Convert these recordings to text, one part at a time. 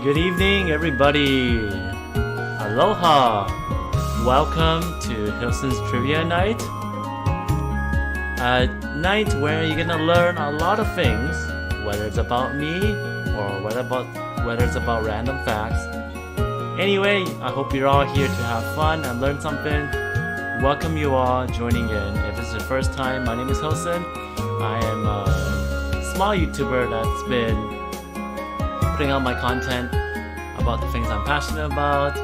Good evening, everybody. Aloha. Welcome to Hilson's Trivia Night. A night where you're gonna learn a lot of things, whether it's about me or whether it's about random facts. Anyway, I hope you're all here to have fun and learn something. Welcome you all joining in. If this is your first time, my name is Hilson. I am a small YouTuber that's been putting out my content about the things I'm passionate about,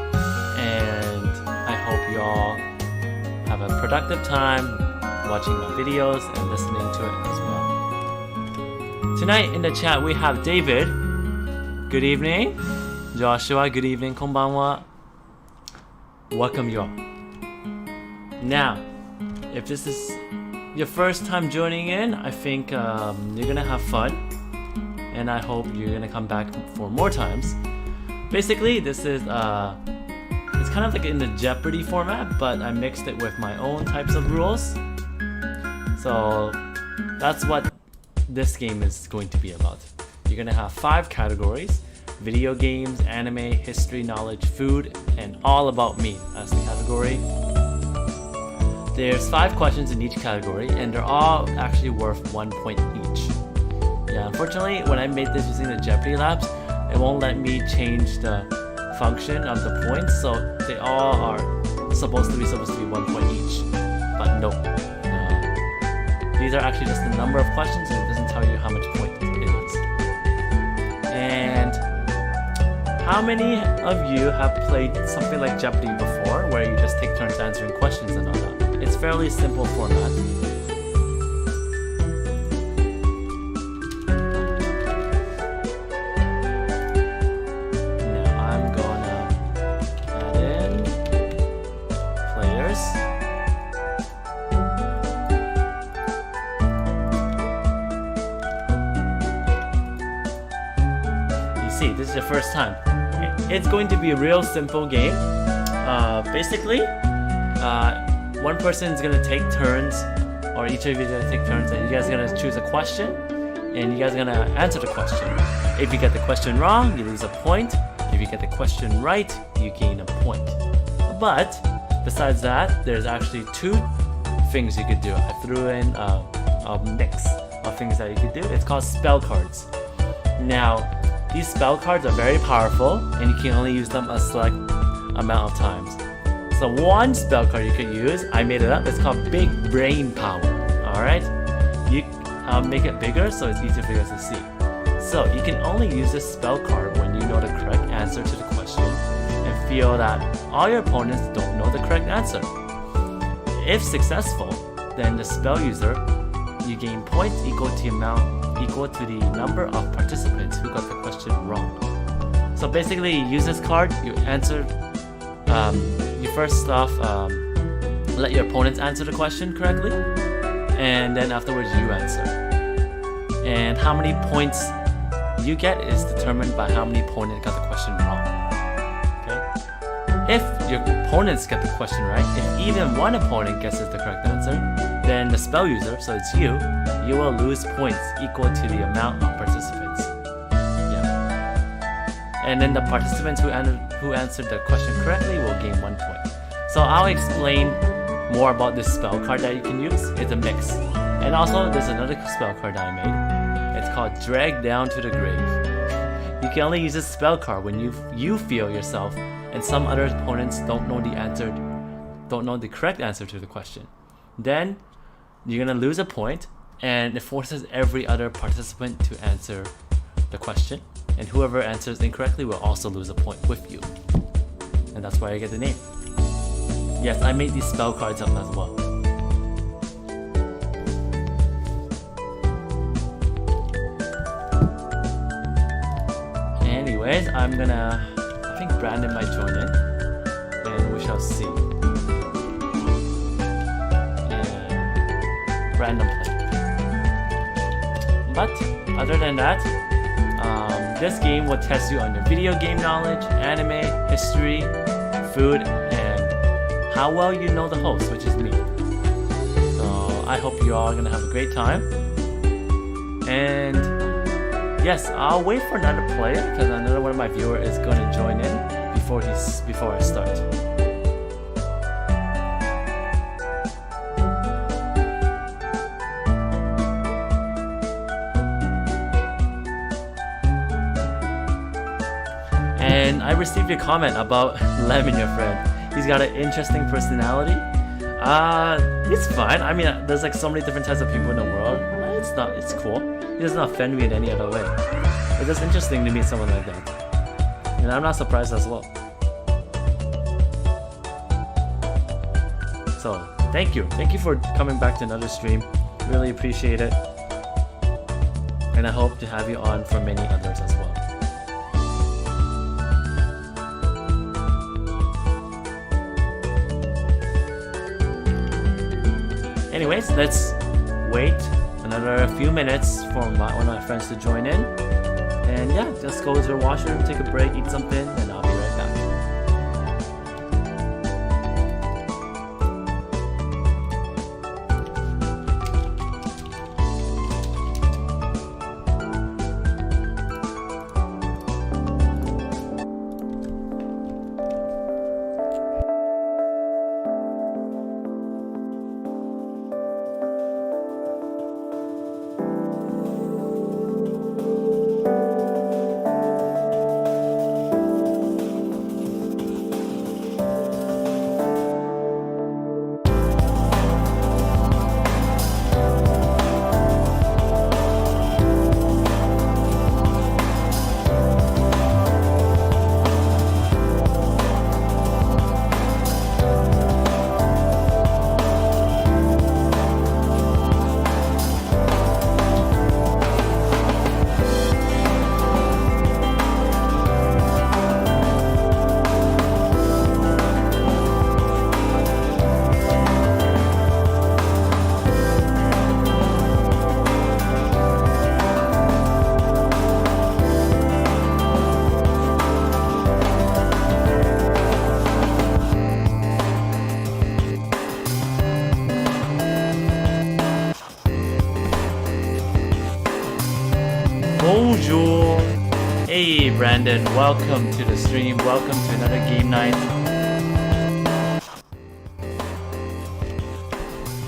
and I hope you all have a productive time watching my videos and listening to it as well. Tonight in the chat we have David. Good evening. Joshua, good evening. Konbanwa. Welcome you all. Now, if this is your first time joining in, I think you're gonna have fun, and I hope you're gonna come back for more times. Basically, this is it's kind of like in the Jeopardy format, but I mixed it with my own types of rules. So that's what this game is going to be about. You're gonna have 5 categories: video games, anime, history, knowledge, food, and all about me as the category. There's 5 questions in each category, and they're all actually worth 1 point each. Yeah, unfortunately, when I made this using the Jeopardy Labs, it won't let me change the function of the points, so they all are supposed to be 1 point each. But no, these are actually just the number of questions, and it doesn't tell you how much point it is. And how many of you have played something like Jeopardy before, where you just take turns answering questions and all that? It's fairly simple format. Now I'm gonna add in players. You see, this is your first time. It's going to be a real simple game. Basically, one person is gonna take turns, or each of you is gonna take turns, and you guys are gonna choose a question, and you guys are gonna answer the question. If you get the question wrong, you lose a point. If you get the question right, you gain a point. But besides that, there's actually 2 things you could do. I threw in a mix of things that you could do. It's called spell cards. Now, these spell cards are very powerful, and you can only use them a select amount of times. So one spell card you could use, I made it up, it's called Big Brain Power. Alright? I'll make it bigger so it's easier for you guys to see. So you can only use this spell card when you know the correct answer to the question and feel that all your opponents don't know the correct answer. If successful, then the spell user, you gain points equal to the number of participants who got the question wrong. So basically, you use this card, you answer. You first off let your opponents answer the question correctly, and then afterwards you answer. And how many points you get is determined by how many opponents got the question wrong. Okay? If your opponents get the question right, if even one opponent guesses the correct answer, then the spell user, so it's you will lose points equal to the amount of participants. And then the participants who answered the question correctly will gain 1 point. So I'll explain more about this spell card that you can use. It's a mix. And also, there's another spell card that I made. It's called Drag Down to the Grave. You can only use this spell card when you feel yourself and some other opponents don't know the correct answer to the question. Then you're gonna lose a point, and it forces every other participant to answer the question. And whoever answers incorrectly will also lose a point with you. And that's why I get the name. Yes, I made these spell cards up as well. Anyways, I think Brandon might join in, and we shall see. And random play. But other than that, this game will test you on your video game knowledge, anime, history, food, and how well you know the host, which is me. So I hope you all are gonna have a great time. And yes, I'll wait for another player because another one of my viewers is going to join in before I start. And I received a comment about Lemon, your friend. He's got an interesting personality. It's fine. I mean, there's like so many different types of people in the world. It's cool. It doesn't offend me in any other way. It's just interesting to meet someone like that. And I'm not surprised as well. So, thank you. Thank you for coming back to another stream. Really appreciate it. And I hope to have you on for many others as well. Anyways, let's wait another few minutes for one of my friends to join in. And yeah, just go to the washroom, take a break, eat something, and I'll be right back. Bonjour! Hey Brandon, welcome to the stream, welcome to another game night.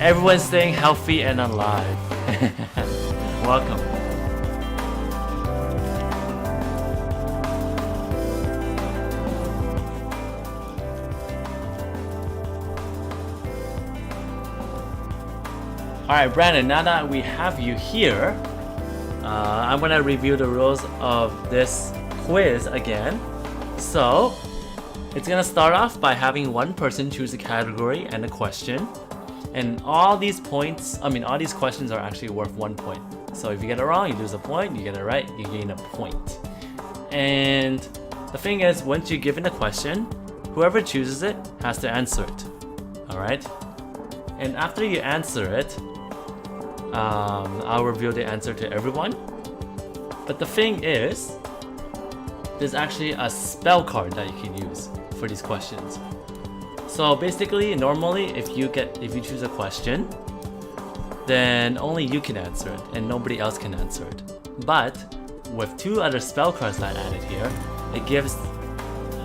Everyone's staying healthy and alive. Welcome. Alright Brandon, now that we have you here, I'm gonna review the rules of this quiz again. So, it's gonna start off by having one person choose a category and a question. And all these questions are actually worth 1 point. So if you get it wrong, you lose a point. You get it right, you gain a point. And the thing is, once you're given a question, whoever chooses it has to answer it. Alright? And after you answer it, I'll reveal the answer to everyone. But the thing is, there's actually a spell card that you can use for these questions. So basically, normally, if you choose a question, then only you can answer it, and nobody else can answer it. But with 2 other spell cards that I added here, it gives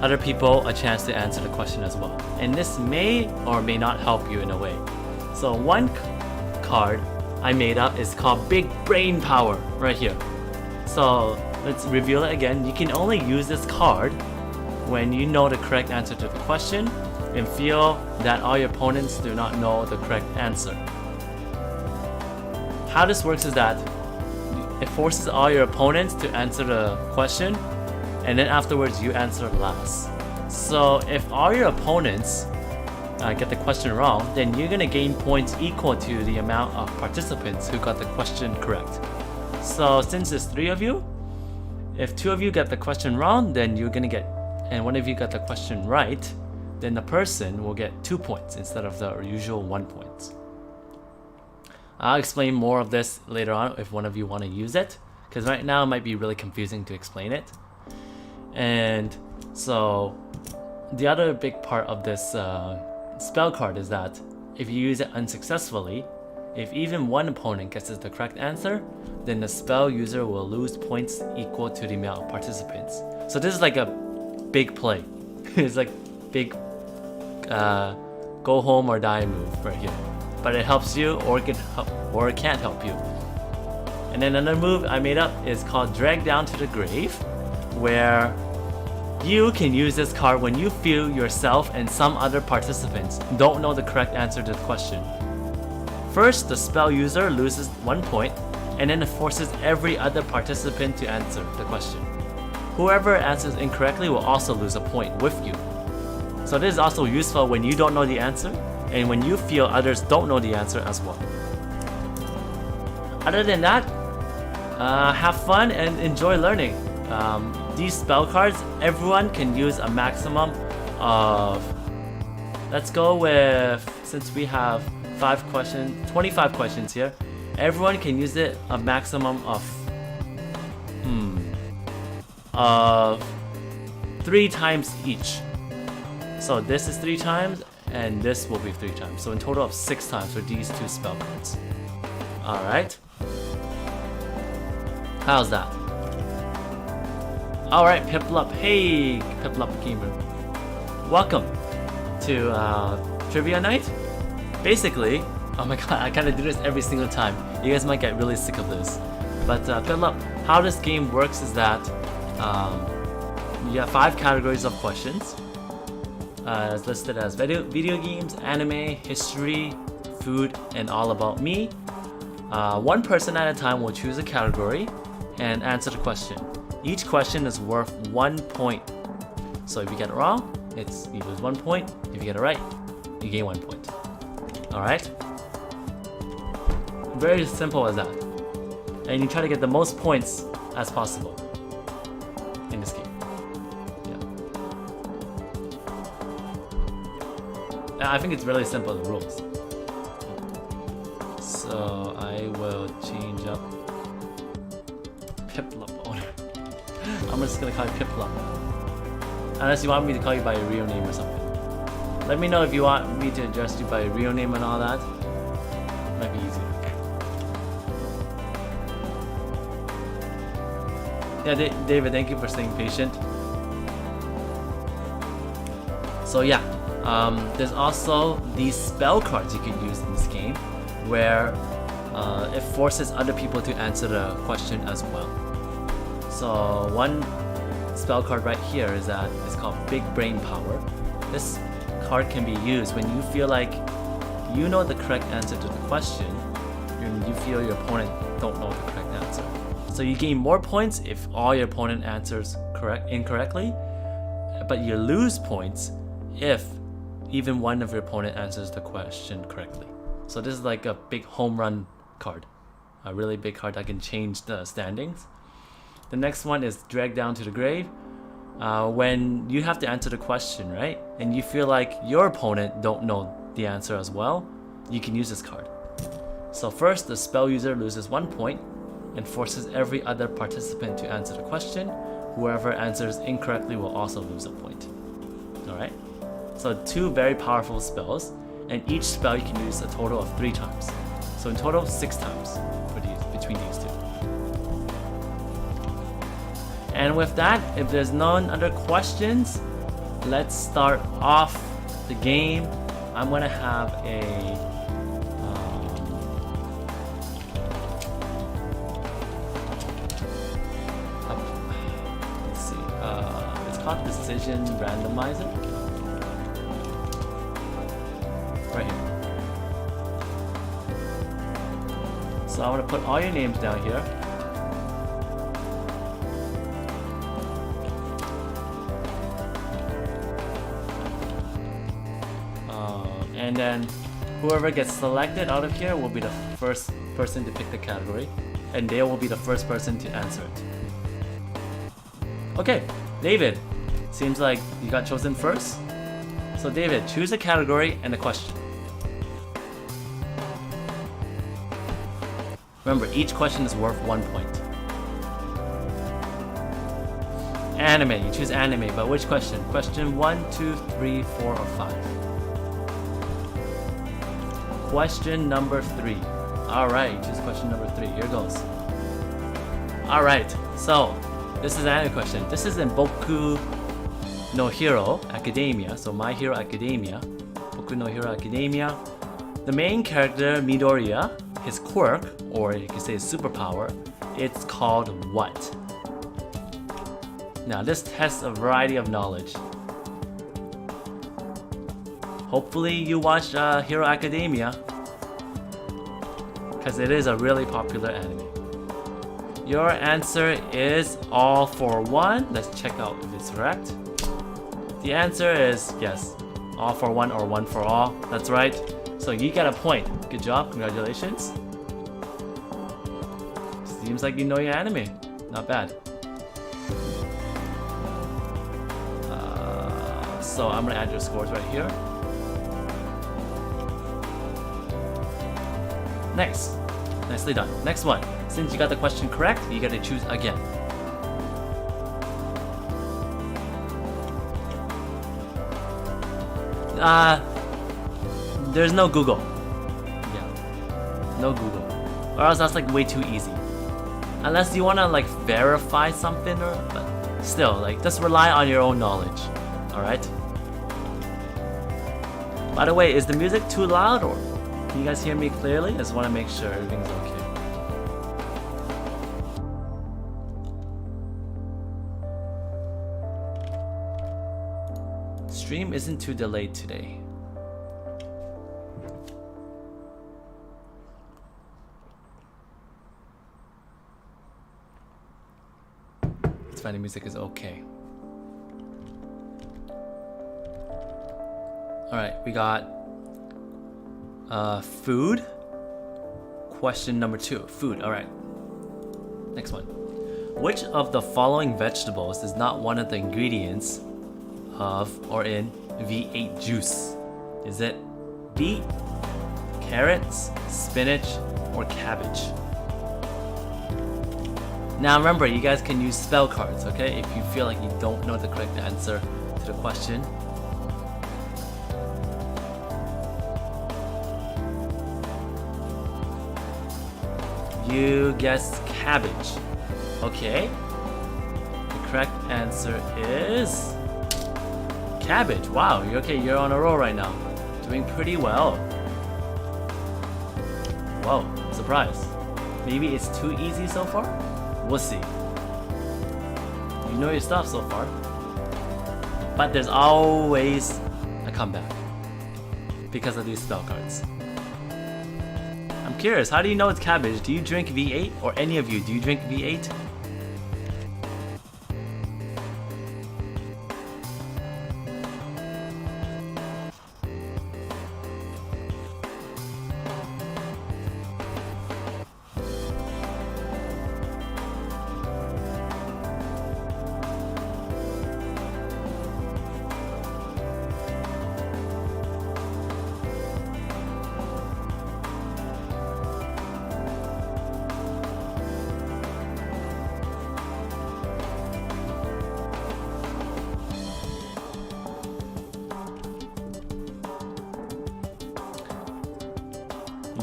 other people a chance to answer the question as well. And this may or may not help you in a way. So one card I made up is called Big Brain Power, right here. So let's reveal it again. You can only use this card when you know the correct answer to the question and feel that all your opponents do not know the correct answer. How this works is that it forces all your opponents to answer the question, and then afterwards you answer last. So if all your opponents get the question wrong, then you're gonna gain points equal to the amount of participants who got the question correct. So since there's 3 of you, if 2 of you get the question wrong, then you're gonna get, and 1 of you got the question right, then the person will get 2 points instead of the usual 1 point. I'll explain more of this later on if one of you want to use it, because right now it might be really confusing to explain it. And so the other big part of this spell card is that if you use it unsuccessfully, If even one opponent guesses the correct answer, then the spell user will lose points equal to the amount of participants. So this is like a big play. It's like big go home or die move right here. But it helps you, or it can't help you. And then another move I made up is called Drag Down to the Grave, where you can use this card when you feel yourself and some other participants don't know the correct answer to the question. First, the spell user loses 1 point, and then it forces every other participant to answer the question. Whoever answers incorrectly will also lose a point with you. So this is also useful when you don't know the answer, and when you feel others don't know the answer as well. Other than that, have fun and enjoy learning. These spell cards, everyone can use a maximum of, let's go with, since we have 25 questions here, everyone can use it a maximum of 3 times each. So this is 3 times, and this will be 3 times. So in total of 6 times for these 2 spell cards. Alright. How's that? Alright, Piplup. Hey, Piplup Gamer. Welcome to Trivia Night. Basically, oh my god, I kind of do this every single time. You guys might get really sick of this. But Piplup, how this game works is that you have 5 categories of questions. It's listed as video games, anime, history, food, and all about me. One person at a time will choose a category and answer the question. Each question is worth 1 point. So if you get it wrong, you lose 1 point. If you get it right, you gain 1 point. Alright? Very simple as that. And you try to get the most points as possible in this game. Yeah. I think it's really simple, the rules. So I will change up Piplup owner. I'm just gonna call you Piplup. Unless you want me to call you by your real name or something. Let me know if you want me to address you by your real name and all that. Might be easier. Yeah, David, thank you for staying patient. So yeah, there's also these spell cards you can use in this game, where it forces other people to answer the question as well. So one spell card right here is that it's called Big Brain Power. This card can be used when you feel like you know the correct answer to the question, and you feel your opponent don't know the correct answer. So you gain more points if all your opponent answers incorrectly, but you lose points if even one of your opponent answers the question correctly. So this is like a big home run card, a really big card that can change the standings. The next one is Drag Down to the Grave. When you have to answer the question, right, and you feel like your opponent don't know the answer as well, you can use this card. So first, the spell user loses 1 point and forces every other participant to answer the question. Whoever answers incorrectly will also lose a point. Alright? So 2 very powerful spells, and each spell you can use a total of 3 times. So in total, 6 times for between these 2. And with that, if there's none other questions, let's start off the game. I'm gonna have a let's see. It's called Decision Randomizer. Right here. So I'm gonna put all your names down here. And then whoever gets selected out of here will be the first person to pick the category, and they will be the first person to answer it. Okay, David, seems like you got chosen first. So David, choose a category and a question. Remember, each question is worth 1 point. Anime, you choose anime, but which question? Question 1, 2, 3, 4, or 5? Question number 3. Alright, choose question number 3. Here goes. Alright, so this is an anime question. This is in Boku no Hero Academia. So My Hero Academia. Boku no Hero Academia. The main character, Midoriya, his quirk, or you can say his superpower, it's called what? Now this tests a variety of knowledge. Hopefully you watched Hero Academia, because it is a really popular anime. Your answer is all for one. Let's check out if it's correct. The answer is yes, all for one or one for all. That's right. So you got a point. Good job. Congratulations. Seems like you know your anime. Not bad. So I'm gonna add your scores right here. Next. Nicely done. Next one. Since you got the question correct, you gotta choose again. There's no Google. Yeah. No Google. Or else that's like way too easy. Unless you wanna like verify something but still, like just rely on your own knowledge. Alright? By the way, is the music too loud or can you guys hear me clearly? I just wanna make sure everything's okay. Stream isn't too delayed today. It's fine, the music is okay. Alright, we got food. Question number 2. Food, alright. Next one. Which of the following vegetables is not one of the ingredients of or in V8 juice? Is it beet, carrots, spinach, or cabbage? Now remember, you guys can use spell cards, okay? If you feel like you don't know the correct answer to the question. You guessed cabbage. Okay. The correct answer is cabbage. Wow, you're on a roll right now. Doing pretty well. Whoa, surprise. Maybe it's too easy so far? We'll see. You know your stuff so far. But there's always a comeback because of these spell cards. I'm curious, how do you know it's cabbage? Do you drink V8? Or any of you, do you drink V8?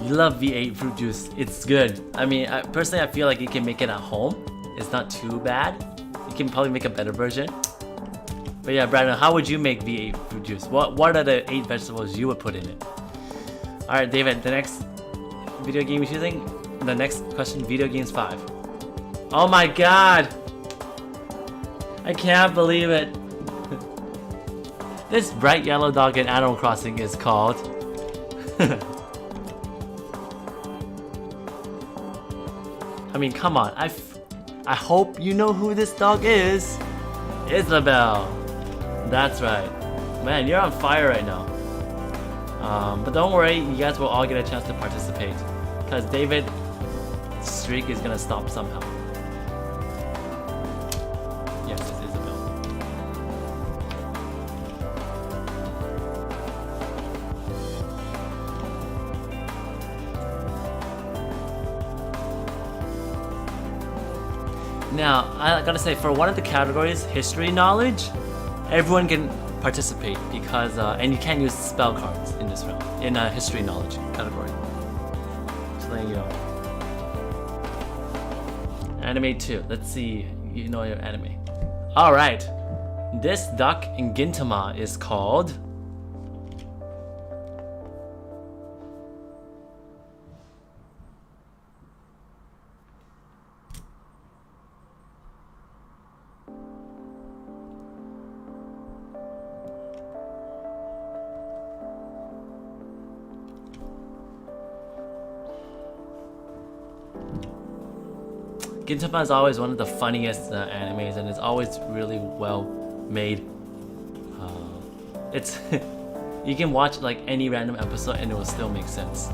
You love V8 fruit juice. It's good. I mean, personally, I feel like you can make it at home. It's not too bad. You can probably make a better version. But yeah, Brandon, how would you make V8 fruit juice? What are the 8 vegetables you would put in it? Alright, David, the next video game you're choosing? The next question, video games 5. Oh my god! I can't believe it. This bright yellow dog in Animal Crossing is called... I mean, come on. I hope you know who this dog is. Isabel. That's right. Man, you're on fire right now. But don't worry, you guys will all get a chance to participate. Because David's streak is gonna stop somehow. Yes, it's Isabel. Now, I gotta say, for one of the categories, history knowledge, everyone can participate because, and you can't use spell cards in this round, in a history knowledge category. So letting you know. Anime 2. Let's see. You know your anime. Alright. This duck in Gintama is called... Gintama is always one of the funniest animes, and it's always really well made. It's you can watch like any random episode and it will still make sense.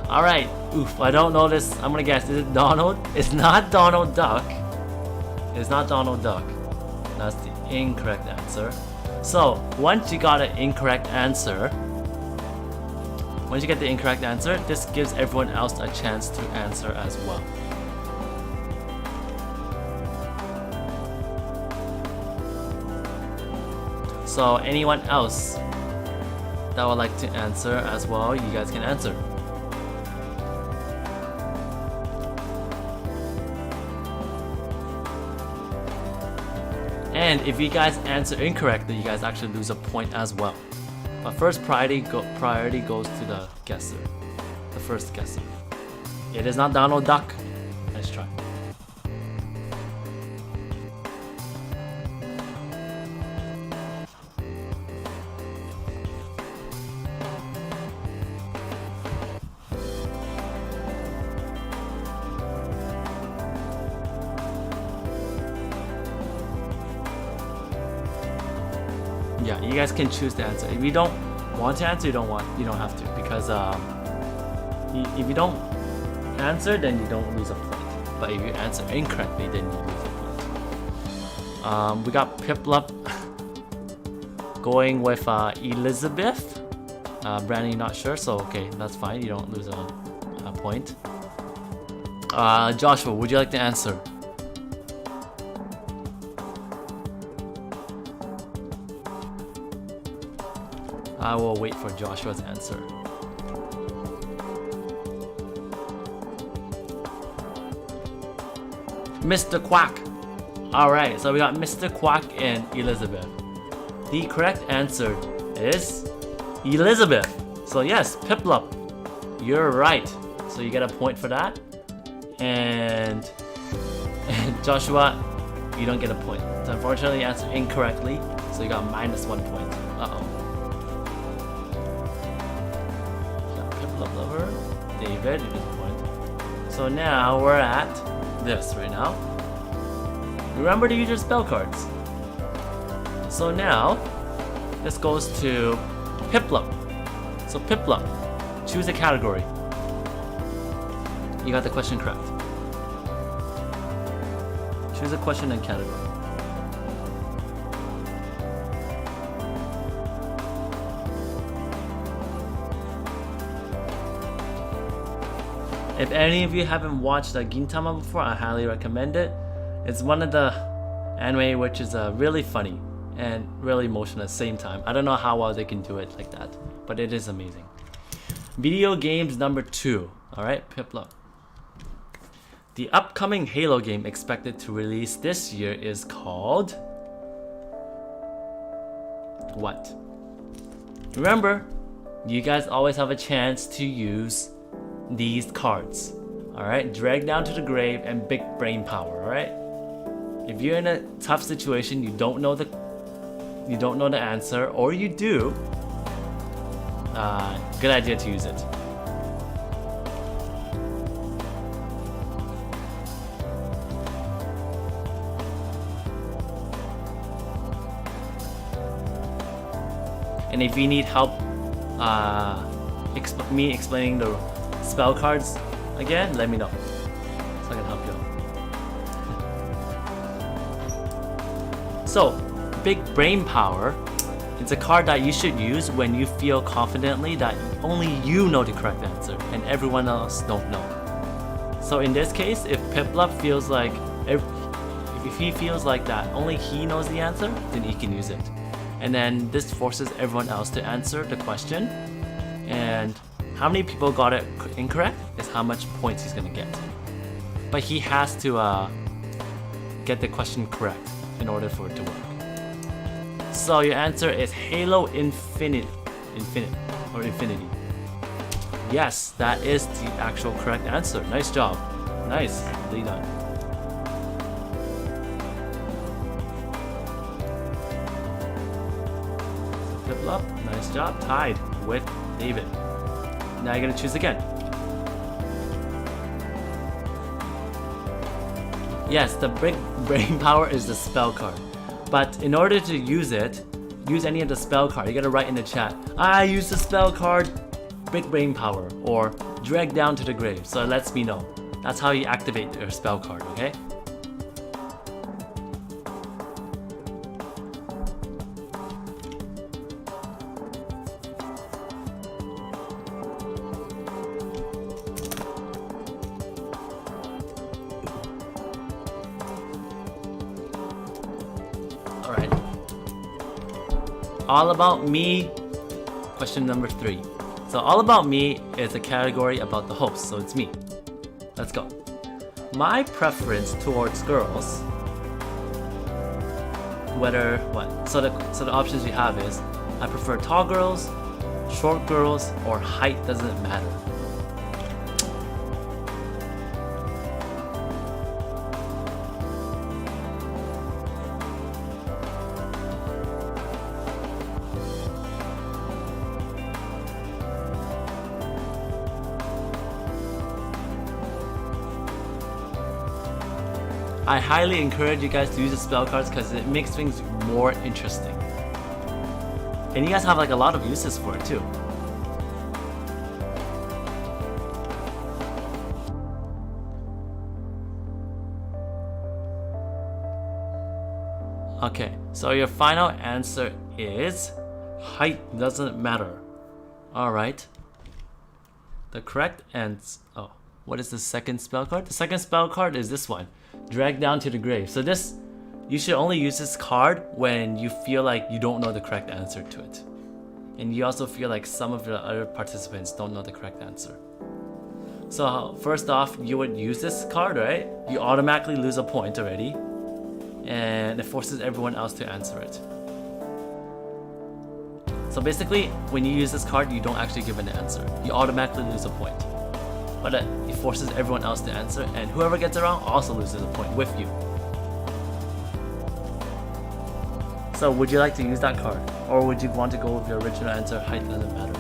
Alright, oof, I don't know this. I'm gonna guess, is it Donald? It's not Donald Duck. It's not Donald Duck. That's the incorrect answer. So, once you got an incorrect answer, once you get the incorrect answer, this gives everyone else a chance to answer as well. So anyone else that would like to answer as well, you guys can answer. And if you guys answer incorrectly, you guys actually lose a point as well. But first priority goes to the guesser. The first guesser. It is not Donald Duck. Let's try. Yeah, you guys can choose the answer. If you don't want to answer, you don't have to, because if you don't answer, then you don't lose a point. But if you answer incorrectly, then you lose a point. We got Piplup going with Elizabeth. Brandon, you're not sure, so okay, that's fine. You don't lose a point. Joshua, would you like to answer? I will wait for Joshua's answer. Mr. Quack. Alright, so we got Mr. Quack and Elizabeth. The correct answer is Elizabeth. So yes, Piplup, you're right. So you get a point for that. And Joshua, you don't get a point. So unfortunately you answered incorrectly, so you got -1 point. Uh-oh. Lover, David, you get a point. So now we're at this right now. Remember to use your spell cards. So now this goes to Piplup. So Piplup, choose a category. You got the question correct. Choose a question and category. If any of you haven't watched Gintama before, I highly recommend it. It's one of the anime which is really funny and really emotional at the same time. I don't know how well they can do it like that, but it is amazing. Video games number 2. Alright, Piplup. The upcoming Halo game expected to release this year is called... what? Remember, you guys always have a chance to use these cards. Alright, drag down to the grave and big brain power, alright? If you're in a tough situation, you don't know the answer, or you do, good idea to use it. And if you need help me explaining the spell cards again, let me know so I can help you out. So, Big Brain Power, it's a card that you should use when you feel confidently that only you know the correct answer and everyone else don't know. So in this case, if Piplup feels like, if he feels like that only he knows the answer, then he can use it. And then this forces everyone else to answer the question. And How many people got it incorrect is how much points he's gonna get. But he has to get the question correct in order for it to work. So your answer is Halo Infinite. Infinity. Yes, that is the actual correct answer. Nice job. Nicely done. Flip up. Nice job. Tied with David. Now you're gonna choose again. Yes, the big brain power is the spell card. But in order to use it, use any of the spell card. You gotta write in the chat, I use the spell card, big brain power, or drag down to the grave. So it lets me know. That's how you activate your spell card, okay? Alright. All About Me, question number 3. So All About Me is a category about the host, so it's me. Let's go. My preference towards girls, whether what? So the options you have is I prefer tall girls, short girls, or height doesn't matter. I highly encourage you guys to use the spell cards because it makes things more interesting. And you guys have like a lot of uses for it too. Okay, so your final answer is height doesn't matter. Alright. The correct answer. Oh, what is the second spell card? The second spell card is this one. Drag down to the grave. So this, you should only use this card when you feel like you don't know the correct answer to it. And you also feel like some of the other participants don't know the correct answer. So first off, you would use this card, right? You automatically lose a point already. And it forces everyone else to answer it. So basically, when you use this card, you don't actually give an answer. You automatically lose a point. But it forces everyone else to answer, and whoever gets it wrong also loses a point with you. So would you like to use that card? Or would you want to go with your original answer, height doesn't matter?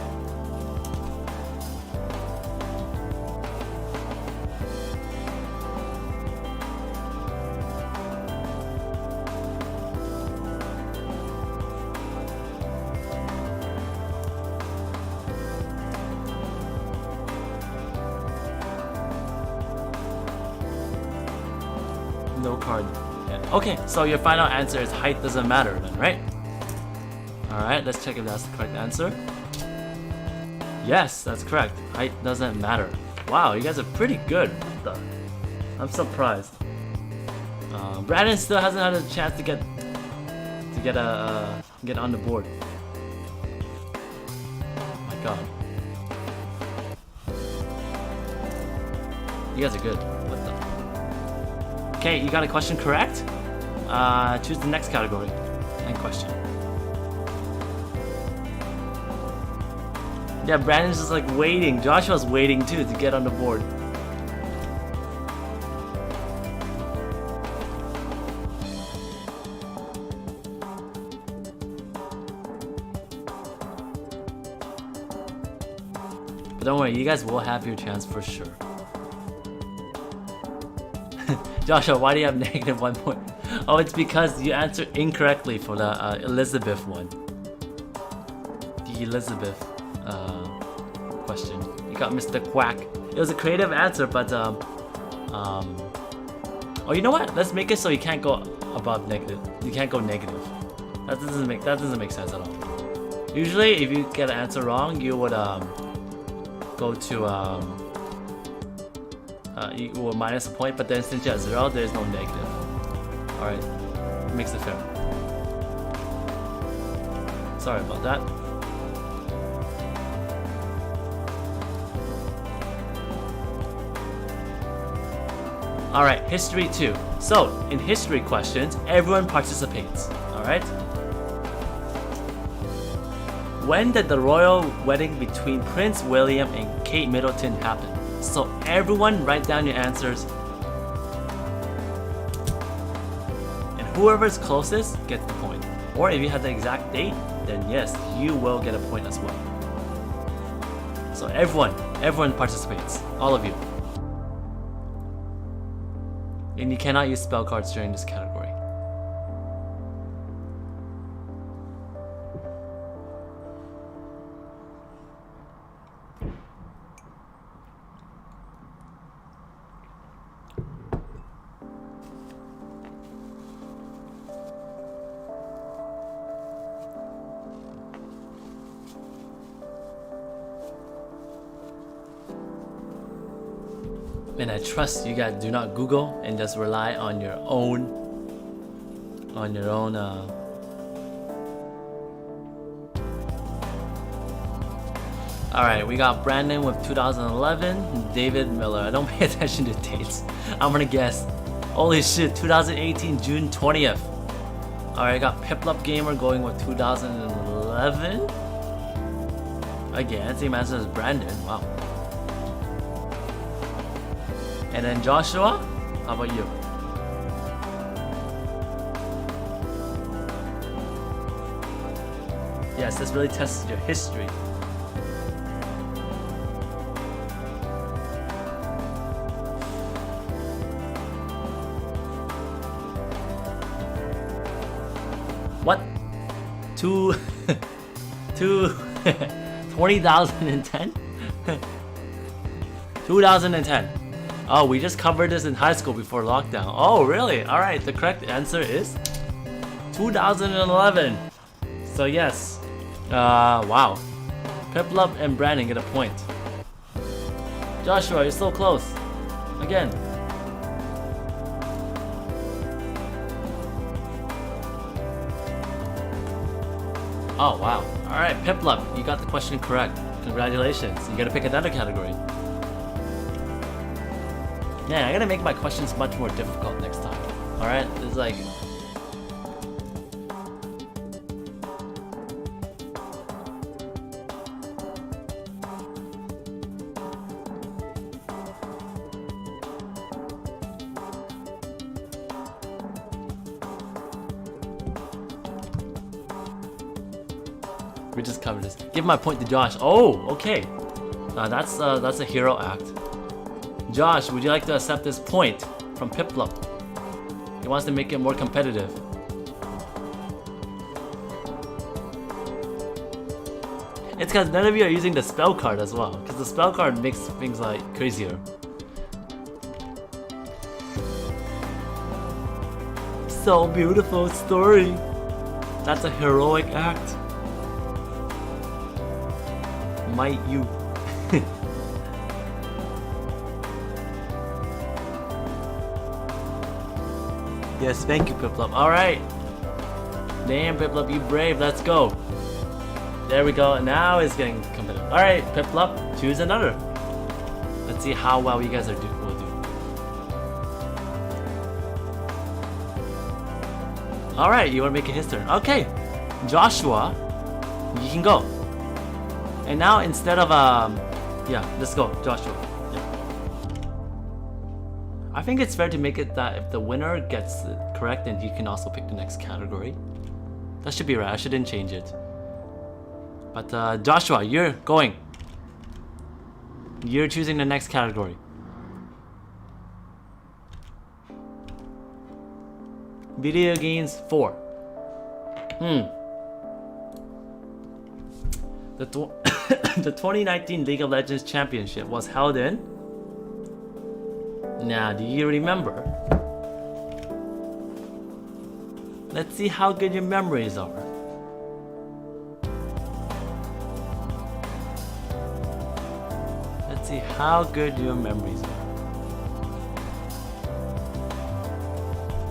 No card. Yeah. Okay, so your final answer is height doesn't matter then, right? Alright, let's check if that's the correct answer. Yes, that's correct. Height doesn't matter. Wow, you guys are pretty good. I'm surprised. Brandon still hasn't had a chance to get on the board. Oh my god. You guys are good. What the? Okay, you got a question correct? Choose the next category and question. Yeah, Brandon's just like waiting. Joshua's waiting too to get on the board. But don't worry, you guys will have your chance for sure. Joshua, why do you have -1 point? Oh, it's because you answered incorrectly for the Elizabeth one. The Elizabeth question. You got Mr. Quack. It was a creative answer, but oh, you know what? Let's make it so you can't go above negative. You can't go negative. That doesn't make sense at all. Usually, if you get an answer wrong, you would go to you will minus a point, but then since you have 0, there's no negative. Alright, makes it fair. Sorry about that. Alright, history 2. So, in history questions, everyone participates. Alright? When did the royal wedding between Prince William and Kate Middleton happen? So, everyone write down your answers. And whoever's closest gets the point. Or if you have the exact date, then yes, you will get a point as well. So everyone participates. All of you. And you cannot use spell cards during this category. And I trust you guys do not Google and just rely on your own Alright, we got Brandon with 2011, David Miller. I don't pay attention to dates. I'm gonna guess. Holy shit, 2018, June 20th. Alright, I got Piplup Gamer going with 2011. Again, same answer as Brandon. Wow. And then Joshua, how about you? Yes, this really tests your history. What? 2010? 2010. Oh, we just covered this in high school before lockdown. Oh, really? Alright, the correct answer is 2011. So yes. Wow. Piplup and Brandon get a point. Joshua, you're so close. Again. Oh, wow. Alright, Piplup, you got the question correct. Congratulations. You gotta pick another category. Man, I gotta make my questions much more difficult next time. Alright? It's like... We just covered this. Give my point to Josh. Oh, okay. That's a hero act. Josh, would you like to accept this point from Piplup? He wants to make it more competitive. It's because none of you are using the spell card as well, because the spell card makes things like crazier. So beautiful story. That's a heroic act. Might you? Yes, thank you, Piplup. Alright. Damn, Piplup, you brave. Let's go. There we go. Now it's getting competitive. Alright, Piplup, choose another. Let's see how well you guys will do. Alright, you want to make it his turn. Okay. Joshua, you can go. And now instead of, yeah, let's go, Joshua. I think it's fair to make it that if the winner gets it correct, then he can also pick the next category. That should be right. I shouldn't change it. But Joshua, you're going. You're choosing the next category. Video games 4. The 2019 League of Legends Championship was held in... Now, do you remember? Let's see how good your memories are. Let's see how good your memories are.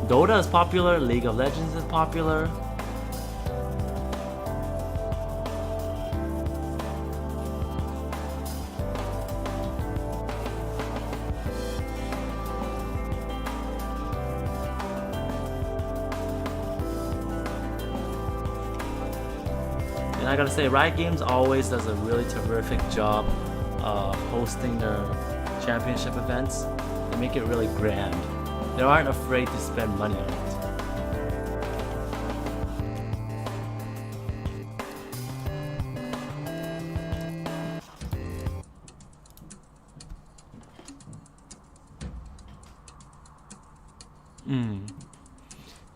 Dota is popular, League of Legends is popular. And I gotta say, Riot Games always does a really terrific job hosting their championship events. They make it really grand. They aren't afraid to spend money on it.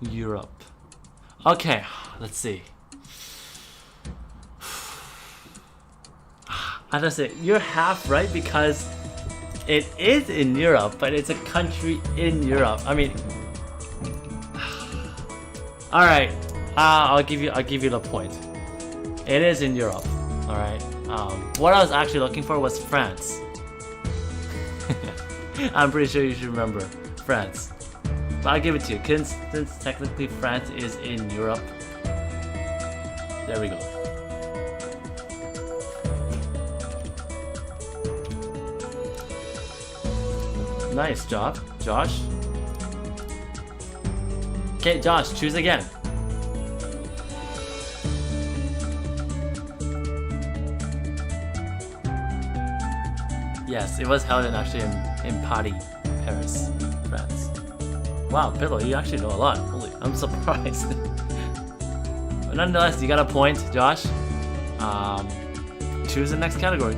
Europe. Okay, let's see. I gotta say, you're half right because it is in Europe, but it's a country in Europe. I mean, all right. I'll give you the point. It is in Europe. All right. What I was actually looking for was France. I'm pretty sure you should remember France. But I'll give it to you, since technically France is in Europe. There we go. Nice job, Josh. Okay, Josh, choose again. Yes, it was held in Paris, Paris, France. Wow, Pillow, you actually know a lot. Holy, I'm surprised. But nonetheless, you got a point, Josh. Choose the next category.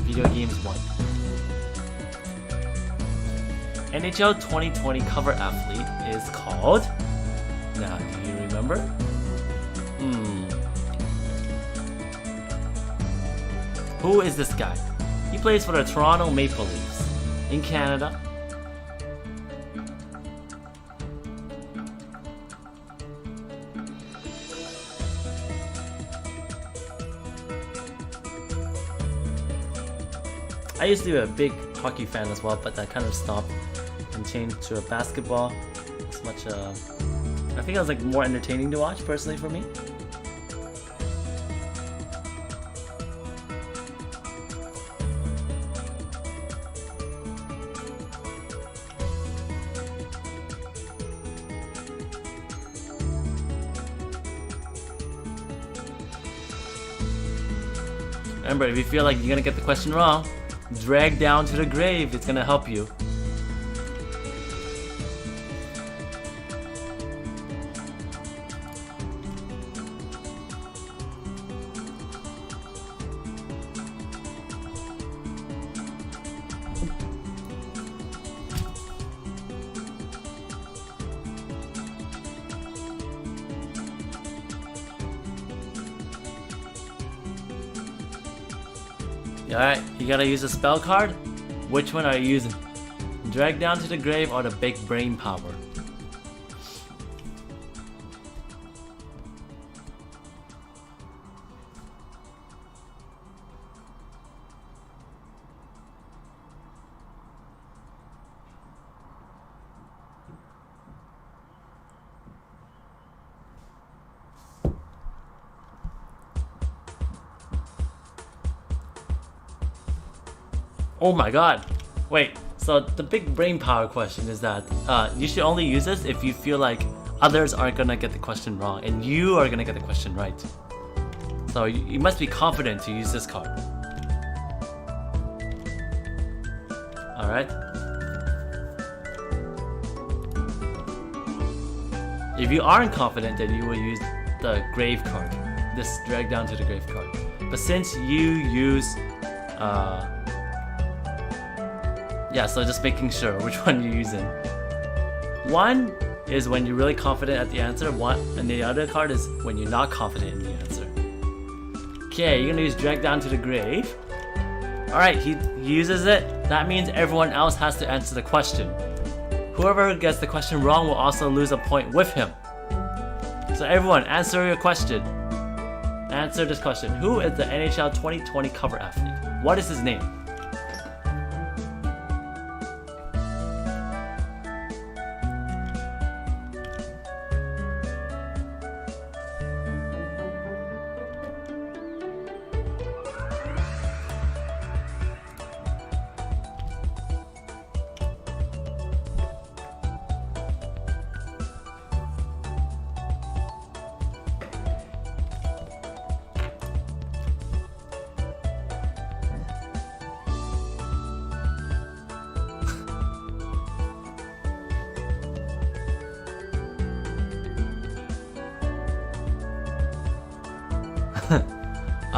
Video games 1. NHL 2020 cover athlete is called... Now, do you remember? Who is this guy? He plays for the Toronto Maple Leafs in Canada. I used to be a big hockey fan as well, but that kind of stopped and changed to a basketball. It's much I think it was like more entertaining to watch personally for me. Remember, if you feel like you're gonna get the question wrong, drag down to the grave, it's gonna help you. Alright, you gotta use a spell card. Which one are you using? Drag down to the grave or the big brain power? Oh my god! Wait, so the big brain power question is that you should only use this if you feel like others aren't gonna get the question wrong and you are gonna get the question right. So you must be confident to use this card. Alright? If you aren't confident, then you will use the grave card. This drag down to the grave card. But since you use yeah, so just making sure which one you're using. One is when you're really confident at the answer, and the other card is when you're not confident in the answer. Okay, you're gonna use drag down to the grave. Alright, he uses it. That means everyone else has to answer the question. Whoever gets the question wrong will also lose a point with him. So everyone, answer your question. Answer this question. Who is the NHL 2020 cover athlete? What is his name?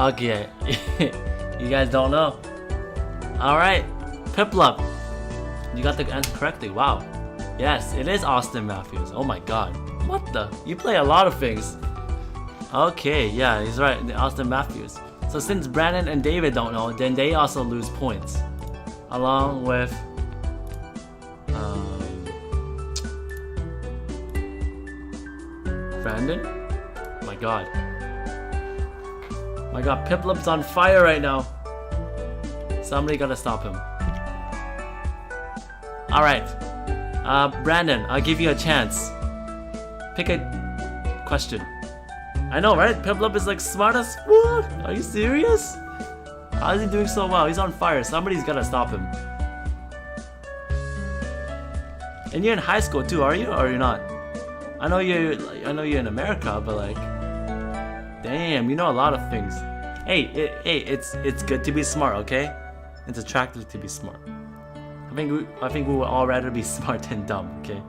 Okay, you guys don't know. Alright, Piplup. You got the answer correctly, wow. Yes, it is Austin Matthews. Oh my god. What the? You play a lot of things. Okay, yeah, he's right, Austin Matthews. So since Brandon and David don't know, then they also lose points. Along with... Brandon? Oh my god. My god, Piplup's on fire right now. Somebody gotta stop him. Alright. Brandon, I'll give you a chance. Pick a question. I know, right? Piplup is like smart as what? Are you serious? How is he doing so well? He's on fire. Somebody's gotta stop him. And you're in high school too, are you? Or you're not? I know you're in America, but like, damn, you know a lot of things. Hey, it's good to be smart, okay? It's attractive to be smart. I think we would all rather be smart than dumb, okay?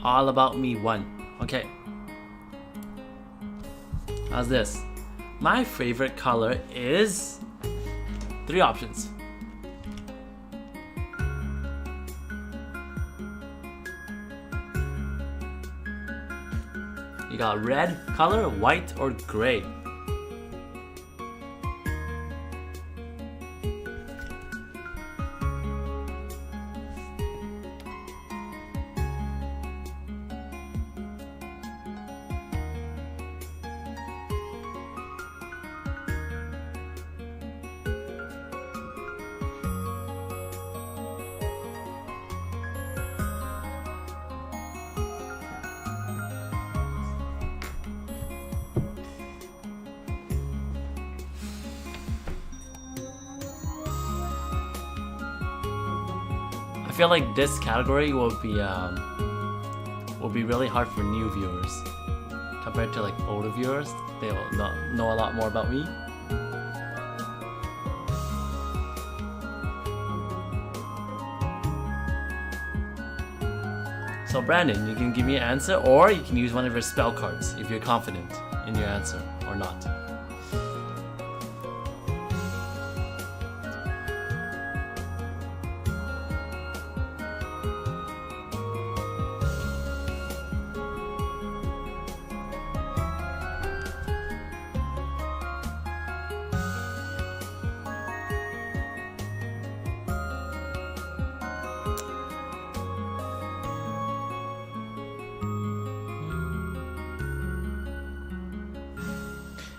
All About Me 1. Okay. How's this? My favorite color is... 3 options. You got red color, white, or gray. I feel like this category will be really hard for new viewers compared to like older viewers. They'll know a lot more about me. So Brandon, you can give me an answer, or you can use one of your spell cards if you're confident in your answer or not.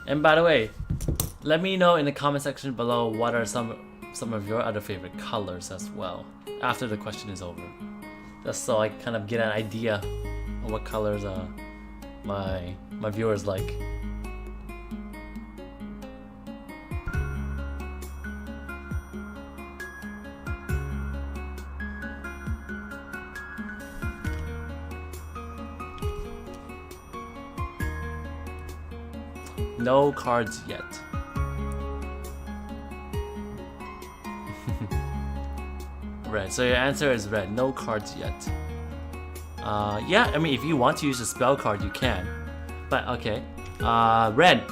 And by the way, let me know in the comment section below what are some of your other favorite colors as well after the question is over, just so I kind of get an idea of what colors my viewers like. No cards yet. Red. So your answer is red. No cards yet. Yeah, I mean, if you want to use a spell card, you can. But okay. Red.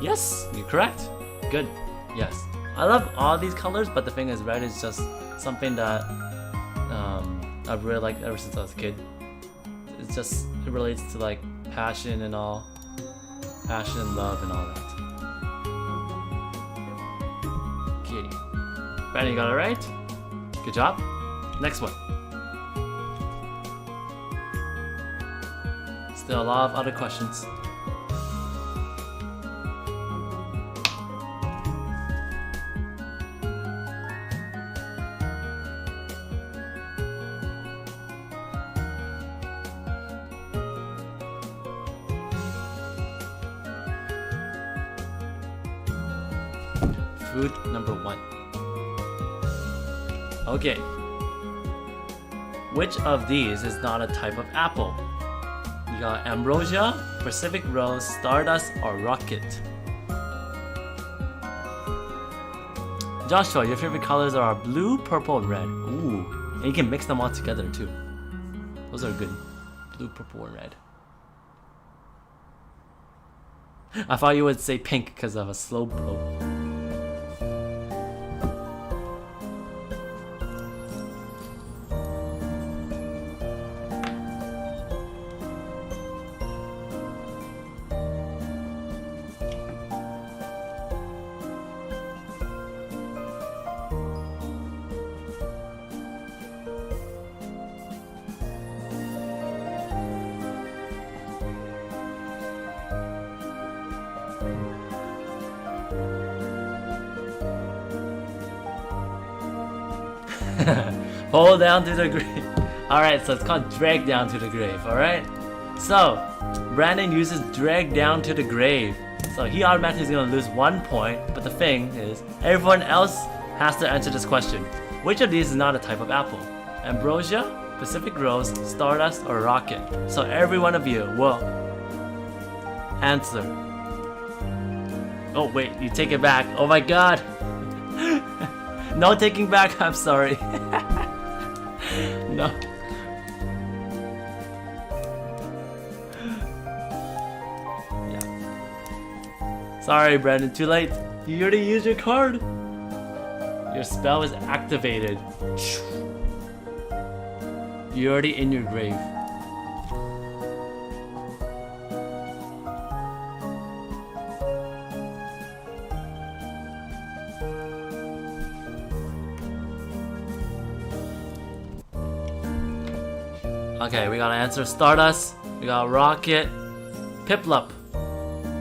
Yes, you're correct. Good. Yes. I love all these colors, but the thing is, red is just something that I've really liked ever since I was a kid. It relates to like passion and all. Passion, love, and all that. Okay. Brandon, you got it right? Good job. Next one. Still a lot of other questions. Food number 1. Okay. Which of these is not a type of apple? You got ambrosia, Pacific rose, stardust, or rocket. Joshua, your favorite colors are blue, purple, and red. Ooh. And you can mix them all together too. Those are good. Blue, purple, and red. I thought you would say pink because of a slow blow. Pull down to the grave. Alright, so it's called drag down to the grave, alright? So, Brandon uses drag down to the grave. So he automatically is going to lose 1 point, but the thing is, everyone else has to answer this question. Which of these is not a type of apple? Ambrosia, Pacific Rose, Stardust, or Rocket? So every one of you will answer. Oh wait, you take it back. Oh my god! No taking back, I'm sorry. No. Yeah. Sorry, Brandon, too late. You already used your card. Your spell is activated. You're already in your grave. Okay, we gotta answer Stardust, we got Rocket, Piplup.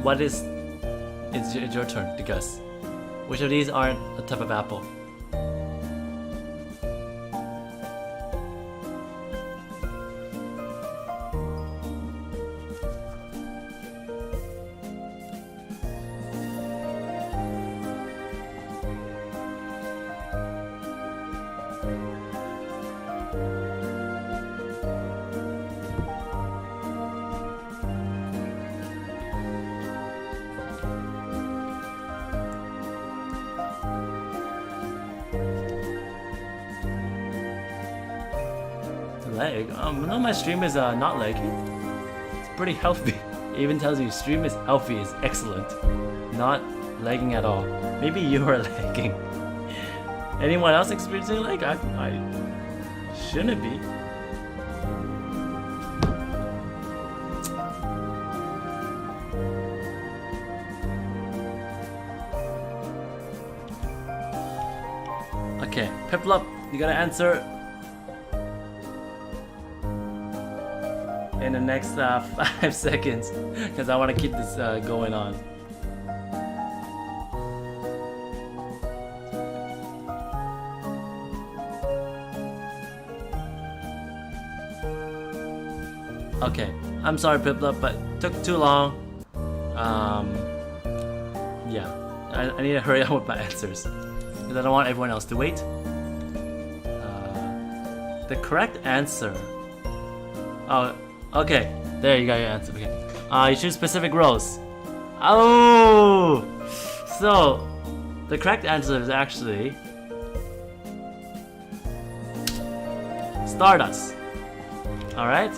What is... It's your turn to guess. Which of these aren't a type of apple? Leg? No, my stream is not leggy. It's pretty healthy. It even tells you stream is healthy, is excellent. Not lagging at all. Maybe you are lagging. Anyone else experiencing lag? I shouldn't be. Okay, Piplup, you gotta answer in the next 5 seconds, because I want to keep this going on. Okay, I'm sorry Piplup, but took too long. Yeah, I need to hurry up with my answers, because I don't want everyone else to wait. The correct answer... Oh, okay, there you got your answer. Okay, you choose Pacific Rose. Oh, so the correct answer is actually Stardust. All right.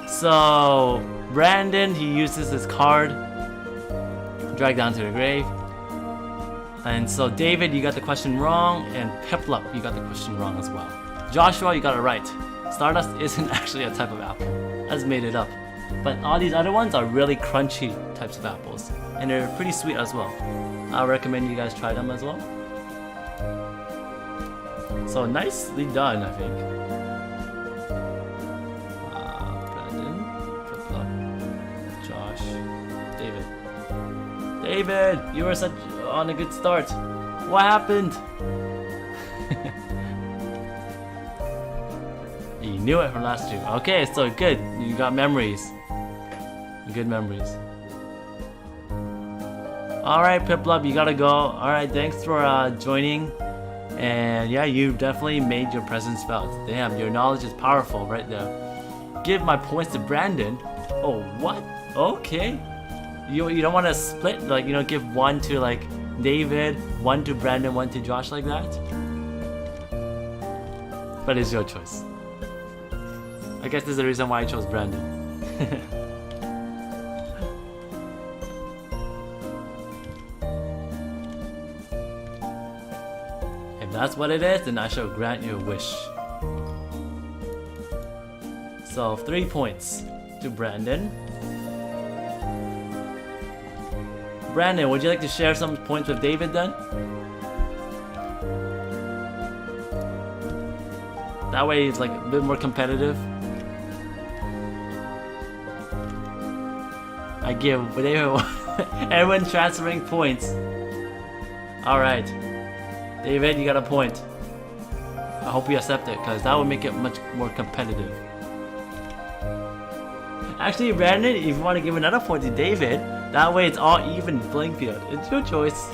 So Brandon, he uses his card, drag down to the grave. And so David, you got the question wrong, and Piplup, you got the question wrong as well. Joshua, you got it right. Stardust isn't actually a type of apple. I just made it up. But all these other ones are really crunchy types of apples. And they're pretty sweet as well. I recommend you guys try them as well. So nicely done, I think. Brandon, Piplup, Josh, David. David, you were such on a good start. What happened? You knew it from last year. Okay, so good. You got memories. Good memories. Alright, Piplup, you gotta go. Alright, thanks for joining. And yeah, you definitely made your presence felt. Damn, your knowledge is powerful right there. Give my points to Brandon. Oh, what? Okay. You don't want to split, like, you know, give one to like David, 1 to Brandon, 1 to Josh like that. But it's your choice. I guess there's a reason why I chose Brandon. If that's what it is, then I shall grant you a wish. So 3 points to Brandon. Brandon, would you like to share some points with David then? That way it's like a bit more competitive. I give David everyone transferring points. Alright. David, you got a point. I hope you accept it, because that would make it much more competitive. Actually, Brandon, if you want to give another point to David, that way it's all even playing field. It's your choice.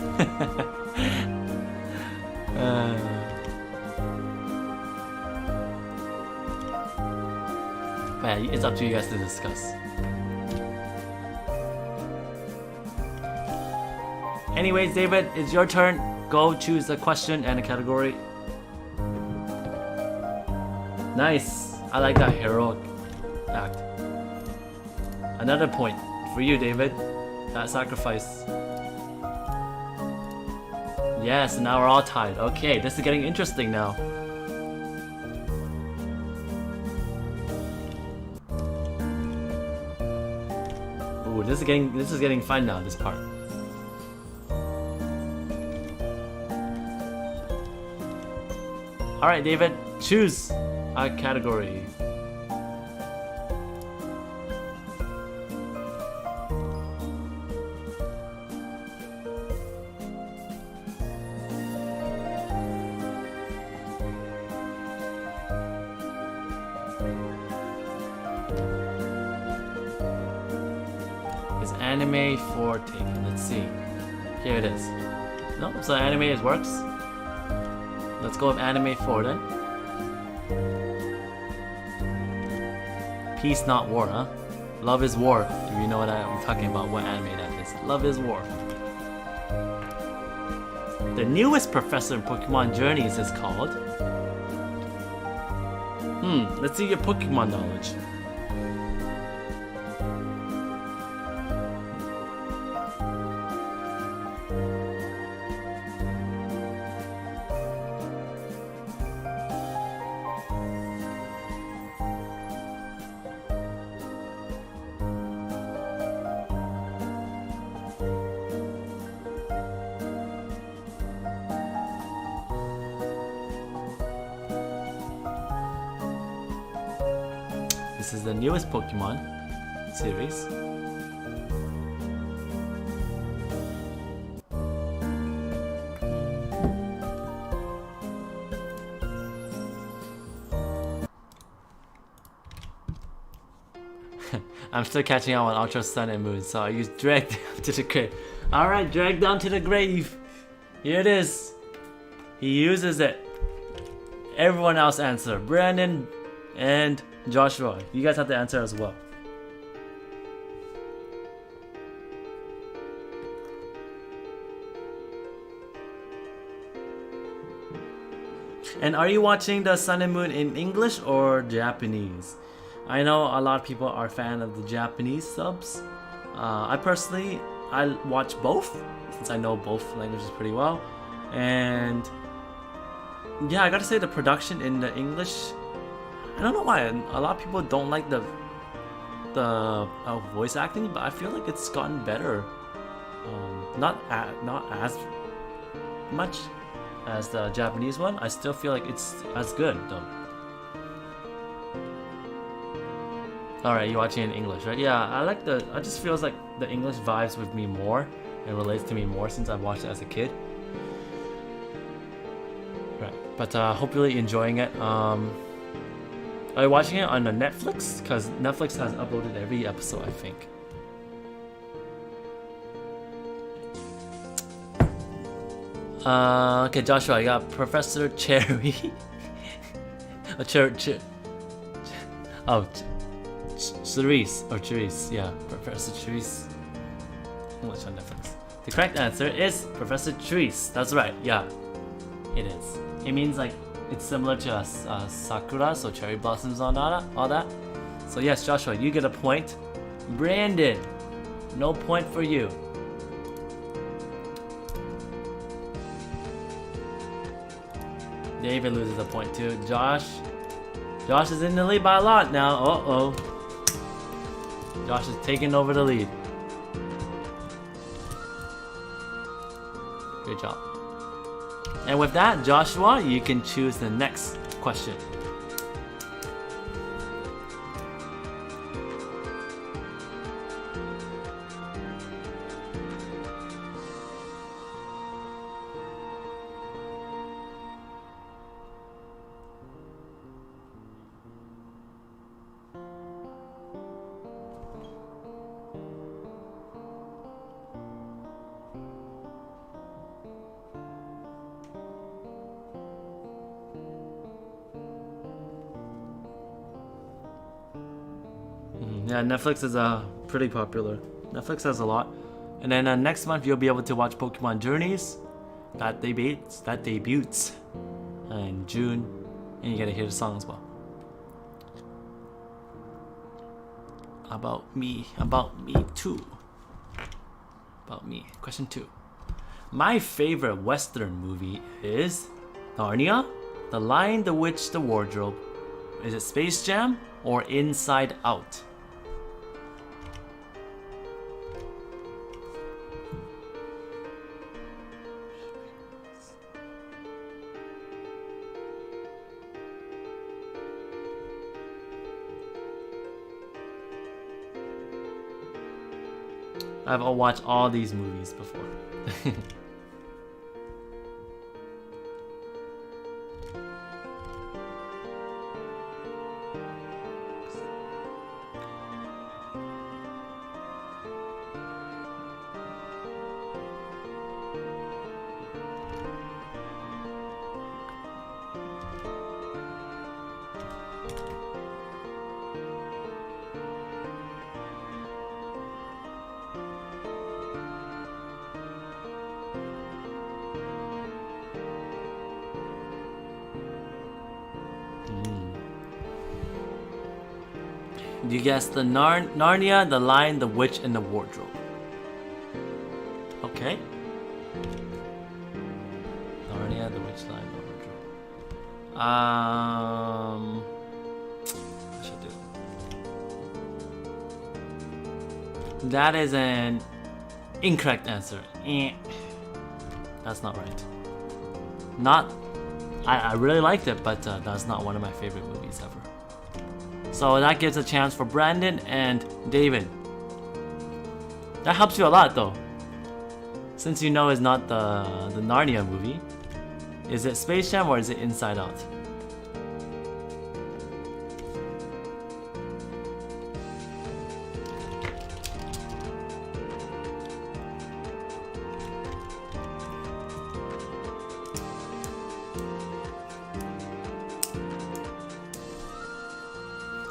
Man, it's up to you guys to discuss. Anyways, David, it's your turn. Go choose a question and a category. Nice. I like that heroic act. Another point for you, David. That sacrifice. Yes, now we're all tied. Okay, this is getting interesting now. Ooh, this is getting fun now, this part. Alright, David, choose a category. Is anime for taken? Let's see. Here it is. No, so anime works. Let's go with anime 4 then. Peace not war, huh? Love is war. If you know what I'm talking about, what anime that is. Love is war. The newest professor in Pokemon Journeys is called... let's see your Pokemon knowledge. This is the newest Pokemon series. I'm still catching up on Ultra Sun and Moon, so I use drag down to the grave. Alright, drag down to the grave. Here it is. He uses it. Everyone else answer. Brandon and Joshua, you guys have to answer as well. And are you watching the Sun and Moon in English or Japanese? I know a lot of people are a fan of the Japanese subs. I personally watch both, since I know both languages pretty well. And yeah, I gotta say the production in the English, I don't know why a lot of people don't like the voice acting, but I feel like it's gotten better. Not as much as the Japanese one. I still feel like it's as good though. Alright, you're watching in English, right? Yeah, I just feels like the English vibes with me more and relates to me more since I've watched it as a kid. Right, but hopefully enjoying it. Are you watching it on the Netflix? Because Netflix has uploaded every episode, I think. Okay, Joshua, I got Professor Cherry. Cerise, yeah, Professor Cerise. Watch on Netflix. The correct answer is Professor Trees. That's right, yeah. It is. It means like it's similar to sakura, so cherry blossoms on all that. So yes, Joshua, you get a point. Brandon, no point for you. David loses a point too. Josh is in the lead by a lot now. Uh-oh. Josh is taking over the lead. Good job. And with that, Joshua, you can choose the next question. Yeah, Netflix is pretty popular. Netflix has a lot. And then next month you'll be able to watch Pokemon Journeys. That debuts in June, and you get to hear the song as well. About me too. About me. Question 2. My favorite Western movie is Narnia, The Lion, the Witch, the Wardrobe. Is it Space Jam or Inside Out? I've watched all these movies before. You guessed the Narnia, the Lion, the Witch, and the Wardrobe. Okay. Narnia, the Witch, Lion, the Wardrobe. What should I do? That is an incorrect answer. That's not right. I really liked it, but that's not one of my favorite movies ever. So that gives a chance for Brandon and David. That helps you a lot though. Since you know it's not the Narnia movie. Is it Space Jam or is it Inside Out?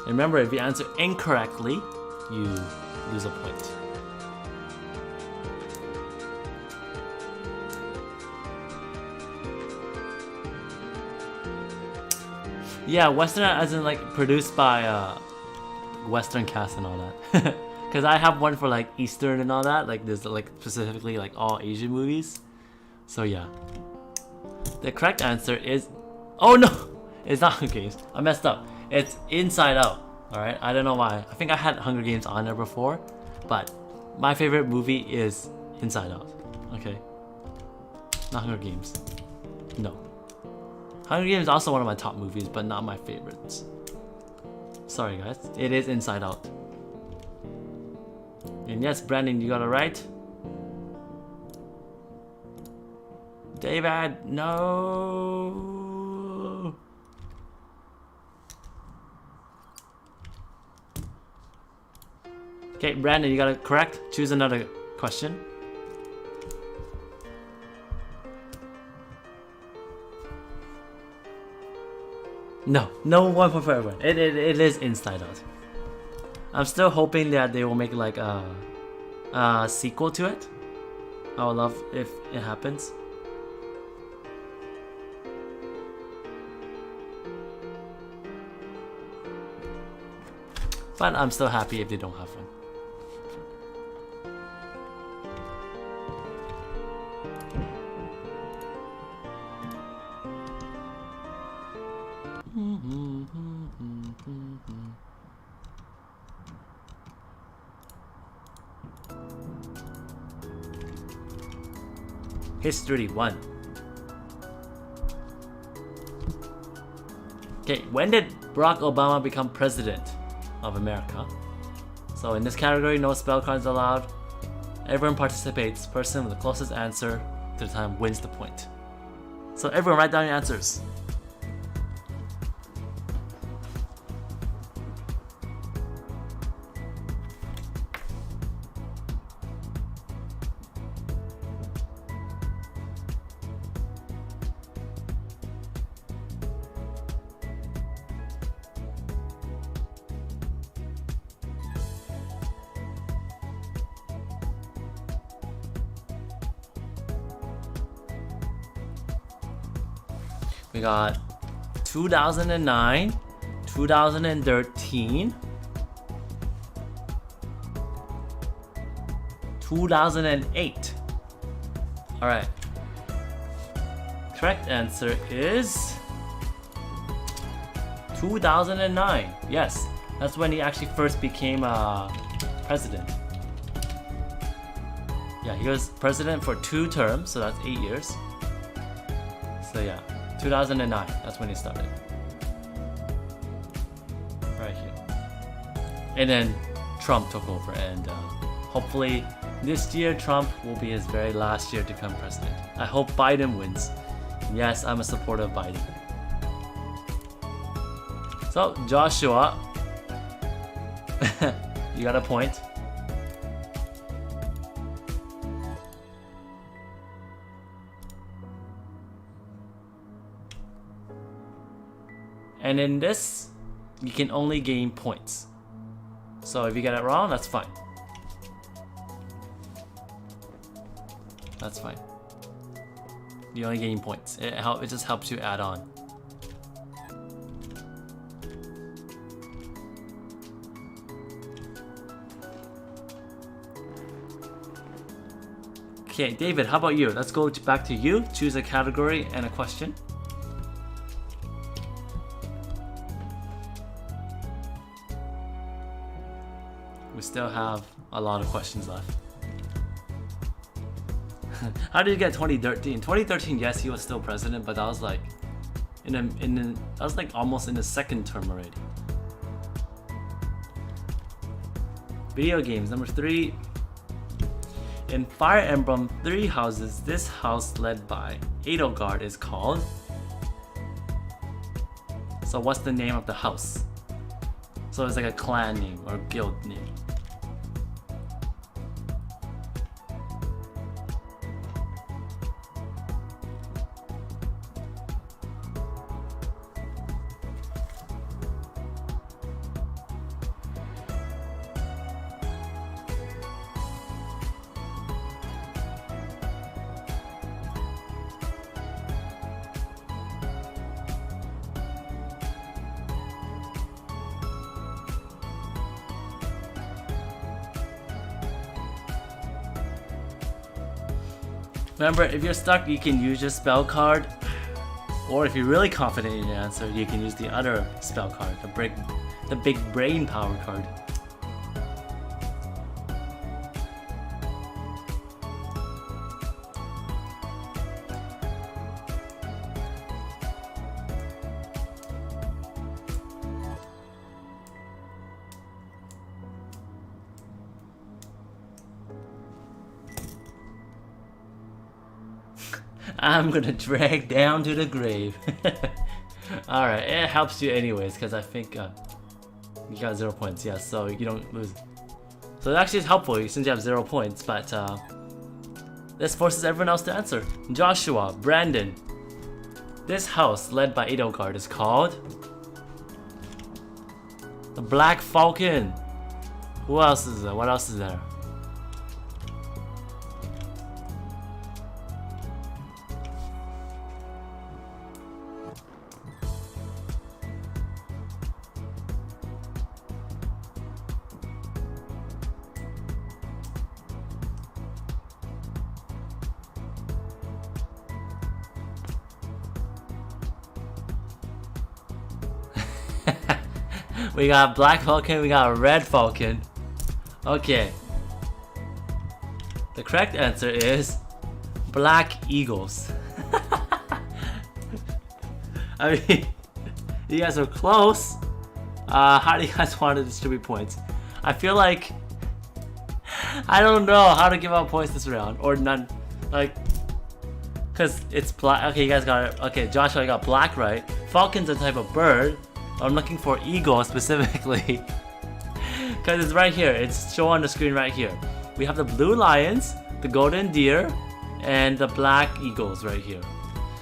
Remember, if you answer incorrectly, you lose a point. Yeah, Western as in like produced by Western cast and all that. Because I have one for like Eastern and all that. Like there's like specifically like all Asian movies. So yeah. The correct answer is... Oh no! It's not Hunger Games. I messed up. It's Inside Out. Alright, I don't know why. I think I had Hunger Games on there before, but my favorite movie is Inside Out. Okay. Not Hunger Games. No. Hunger Games is also one of my top movies, but not my favorites. Sorry guys. It is Inside Out. And yes, Brandon, you got it right. David, no. Okay, Brandon, you got it correct. Choose another question. No 1 point for everyone. It is Inside Out. I'm still hoping that they will make like a sequel to it. I would love if it happens. But I'm still happy if they don't have one. History 1. Okay, when did Barack Obama become president of America? So in this category, no spell cards allowed. Everyone participates. Person with the closest answer to the time wins the point. So everyone write down your answers. We got 2009, 2013, 2008. Alright. Correct answer is 2009. Yes, that's when he actually first became president. Yeah, he was president for 2 terms, so that's 8 years. So yeah. 2009, that's when he started. Right here. And then Trump took over, and hopefully this year Trump will be his very last year to become president. I hope Biden wins. Yes, I'm a supporter of Biden. So, Joshua, you got a point. And in this, you can only gain points. So if you get it wrong, that's fine. That's fine. You only gain points. It just helps you add on. Okay, David, how about you? Let's go back to you. Choose a category and a question. We still have a lot of questions left. How did you get 2013? 2013, yes, he was still president, but that was like that was like almost in his second term already. Video games, number 3. In Fire Emblem 3 houses, this house led by Edelgard is called. So what's the name of the house? So it's like a clan name or guild name. Remember, if you're stuck, you can use your spell card, or if you're really confident in your answer, you can use the other spell card, the big brain power card. I'm gonna drag down to the grave. Alright, it helps you anyways, because I think you got 0 points, yeah, so you don't lose. So it actually is helpful since you have 0 points, but this forces everyone else to answer. Joshua, Brandon, this house led by Edelgard is called the Black Falcon. Who else is there? What else is there? We got black falcon, we got a red falcon. Okay. The correct answer is black eagles. I mean, you guys are close. How do you guys want to distribute points? I feel like I don't know how to give out points this round, or none. Like, cause it's black. Okay, you guys got it. Okay, Joshua, you got black right. Falcon's a type of bird. I'm looking for eagle specifically, cause it's right here. It's shown on the screen right here. We have the blue lions, the golden deer, and the black eagles right here.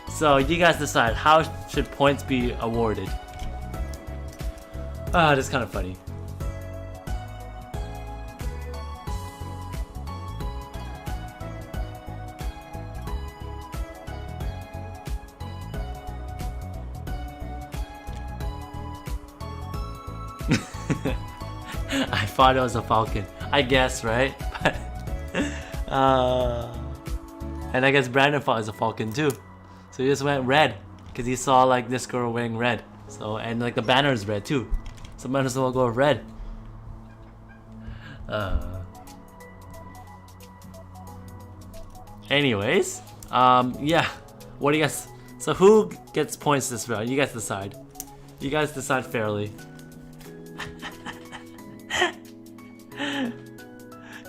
So you guys decide how should points be awarded. Ah, this is kind of funny. I thought it was a falcon. I guess, right? And I guess Brandon thought it was a falcon too. So he just went red because he saw like this girl wearing red. So, and like the banner is red too. So might as well go with red. Anyways, yeah. What do you guys? So who gets points this round? You guys decide. You guys decide fairly.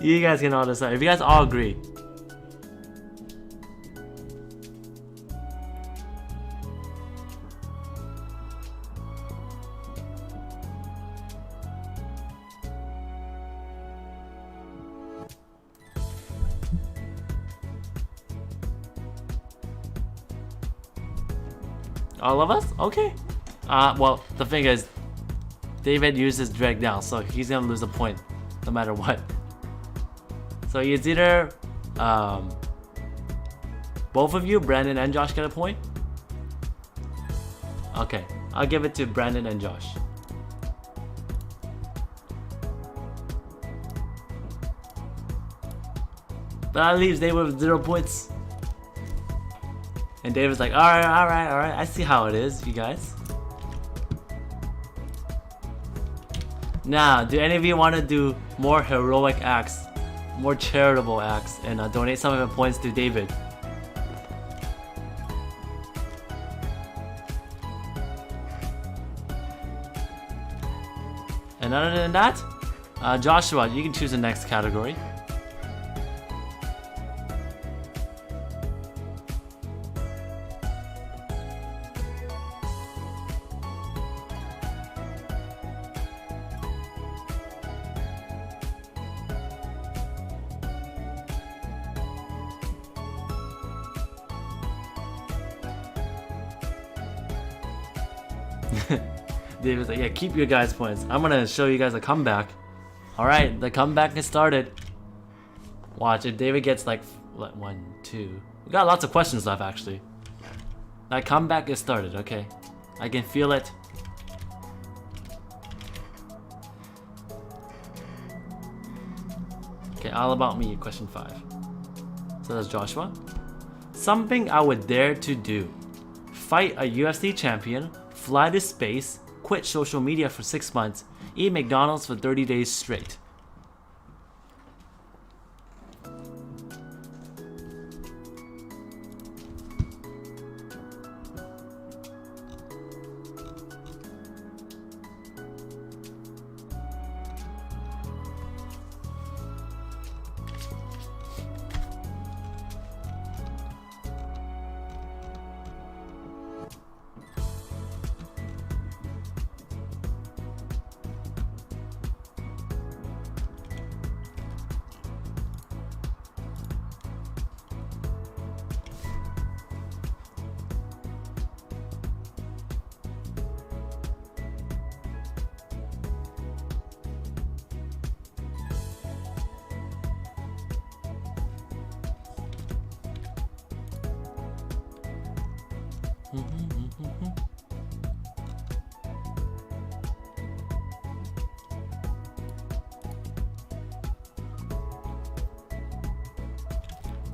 You guys can all decide. If you guys all agree. All of us? Okay. Well, the thing is, David uses drag down, so he's gonna lose a point no matter what. So it's either both of you, Brandon and Josh, get a point. Okay, I'll give it to Brandon and Josh. But that leaves David with 0 points. And David's like, alright, I see how it is, you guys. Now, do any of you want to do more heroic acts, more charitable acts, and donate some of the points to David? And other than that, Joshua, you can choose the next category. David's like, yeah, keep your guys' points. I'm gonna show you guys a comeback. Alright, the comeback has started. Watch, if David gets like 1, 2. We got lots of questions left actually. That comeback is started, okay. I can feel it. Okay, all about me, question 5. So that's Joshua. Something I would dare to do. Fight a UFC champion, fly to space, quit social media for 6 months, eat McDonald's for 30 days straight.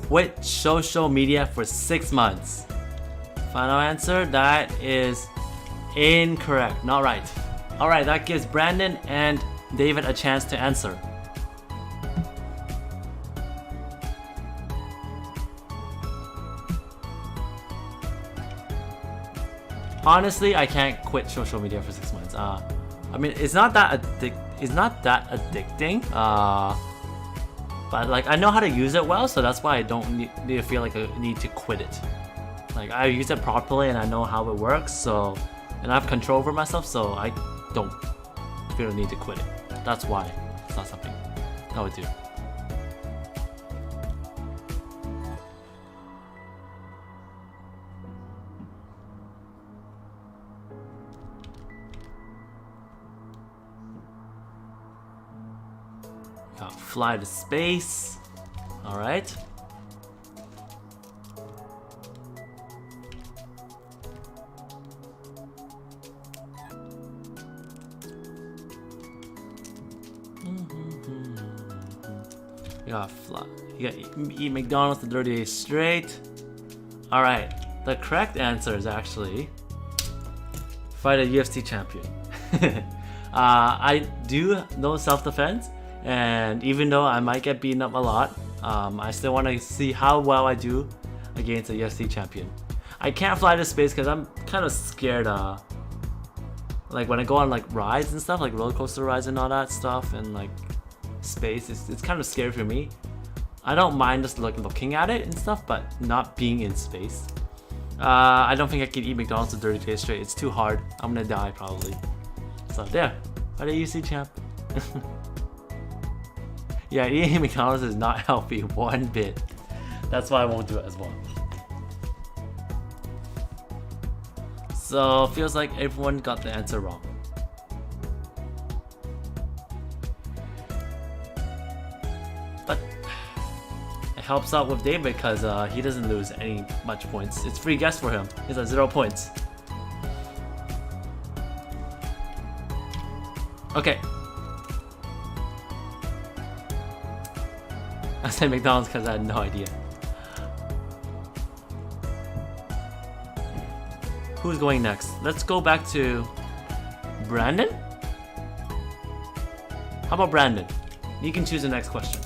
Quit social media for 6 months. Final answer, that is incorrect. Not right. Alright, that gives Brandon and David a chance to answer. Honestly, I can't quit social media for 6 months. I mean, it's not that addicting. But like I know how to use it well, so that's why I don't need to feel like I need to quit it. Like I use it properly and I know how it works, so and I have control over myself, so I don't feel the need to quit it. That's why it's not something I would do. Fly to space. All right. You gotta fly. You gotta eat McDonald's for 30 days straight. All right. The correct answer is actually fight a UFC champion. I do know self-defense. And even though I might get beaten up a lot, I still want to see how well I do against a UFC champion. I can't fly to space because I'm kind of scared. Like when I go on like rides and stuff, like roller coaster rides and all that stuff, and like space, it's kind of scary for me. I don't mind just like looking at it and stuff, but not being in space. I don't think I can eat McDonald's for 30 days straight. It's too hard. I'm gonna die probably. So there, fight a UFC champ. Yeah, eating McDonald's is not healthy one bit. That's why I won't do it as well. So feels like everyone got the answer wrong. But it helps out with David because he doesn't lose any much points. It's free guess for him. He's at 0 points. Okay. I said McDonald's because I had no idea. Who's going next? Let's go back to Brandon? How about Brandon? You can choose the next question.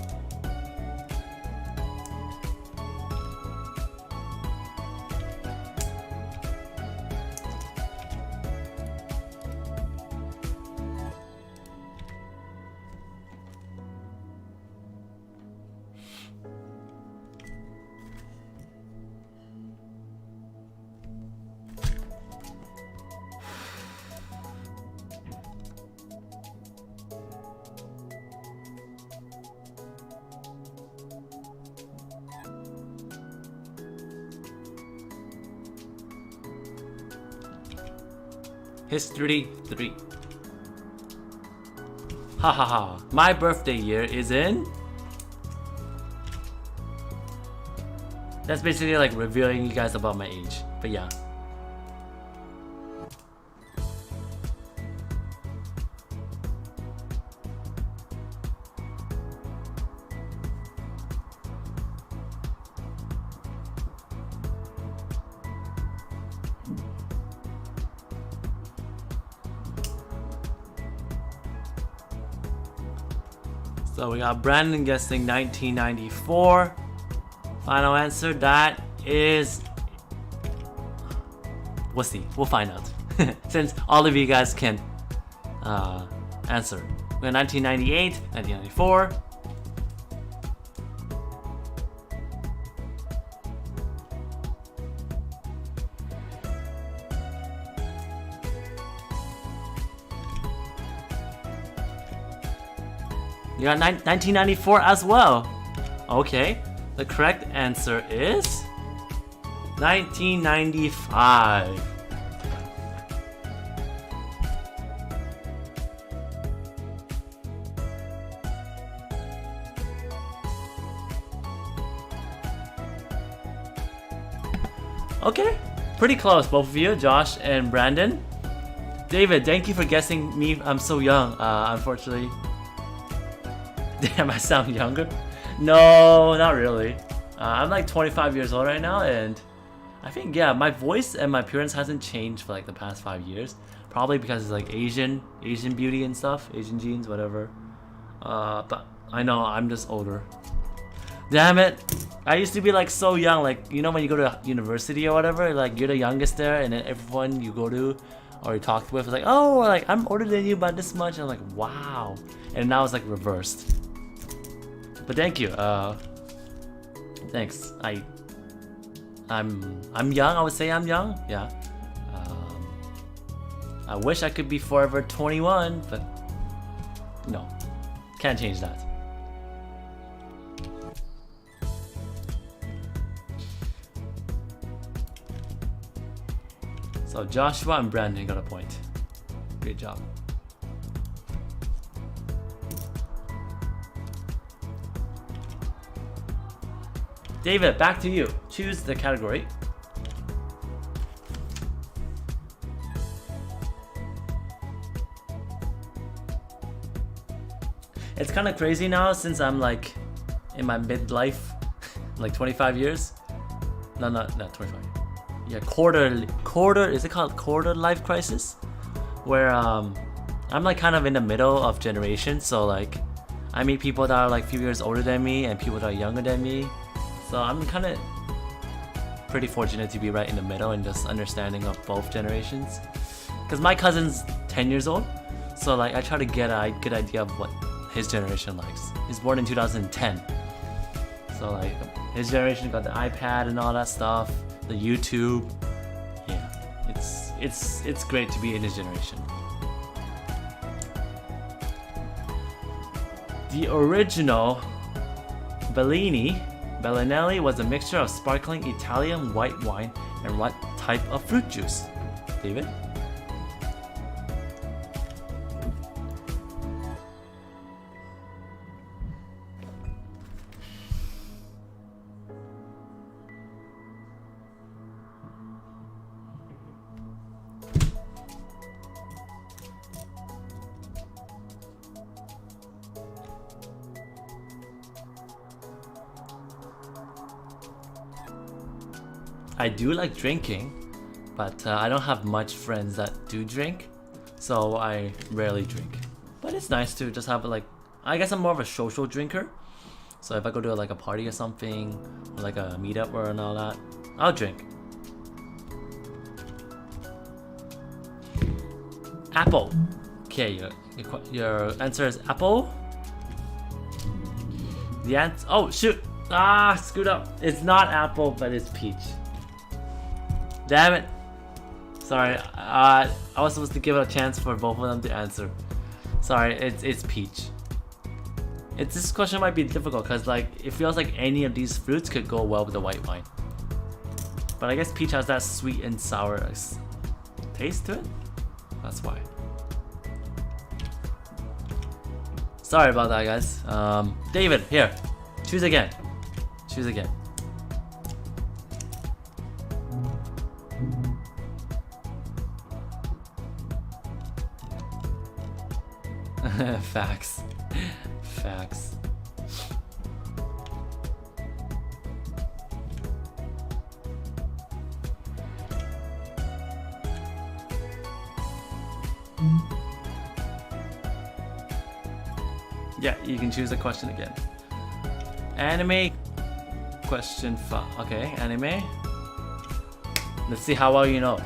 History 3. Ha ha ha. My birthday year is in... That's basically like revealing you guys about my age. But yeah. So we got Brandon guessing 1994. Final answer, that is... We'll see. We'll find out. Since all of you guys can answer. We got 1998, 1994. You got 1994 as well. Okay, the correct answer is 1995. Okay, pretty close, both of you, Josh and Brandon. David, thank you for guessing me. I'm so young, unfortunately. Damn, I sound younger? No, not really. I'm like 25 years old right now, and I think, yeah, my voice and my appearance hasn't changed for like the past 5 years. Probably because it's like Asian beauty and stuff, Asian genes, whatever. But I know I'm just older. Damn it! I used to be like so young, like you know when you go to university or whatever, like you're the youngest there, and then everyone you go to or you talk with is like, oh, like I'm older than you by this much. And I'm like, wow. And now it's like reversed. But thank you. Thanks. I'm young. I would say I'm young. Yeah. I wish I could be forever 21, but no, can't change that. So Joshua and Brandon got a point. Great job. David, back to you. Choose the category. It's kind of crazy now since I'm like in my midlife, like 25 years. No, not 25. Yeah, quarter. Is it called quarter life crisis? Where I'm like kind of in the middle of generations. So like, I meet people that are like a few years older than me and people that are younger than me. So I'm kind of pretty fortunate to be right in the middle and just understanding of both generations. Because my cousin's 10 years old, so like I try to get a good idea of what his generation likes. He's born in 2010, so like his generation got the iPad and all that stuff, the YouTube. Yeah, it's great to be in his generation. The original Bellinelli was a mixture of sparkling Italian white wine and what type of fruit juice? David? I do like drinking, but I don't have much friends that do drink, so I rarely drink. But it's nice to just have like, I guess I'm more of a social drinker. So if I go to like a party or something, or like a meetup or and all that, I'll drink. Apple. Okay, your answer is apple. The answer. Oh shoot! Screwed up. It's not apple, but it's peach. Damn it! Sorry, I was supposed to give it a chance for both of them to answer. Sorry, it's peach. This question might be difficult because like it feels like any of these fruits could go well with the white wine. But I guess peach has that sweet and sour taste to it. That's why. Sorry about that, guys. David, here, choose again. Choose again. Facts. Facts. Yeah, you can choose a question again. Anime question 5. Okay, anime. Let's see how well you know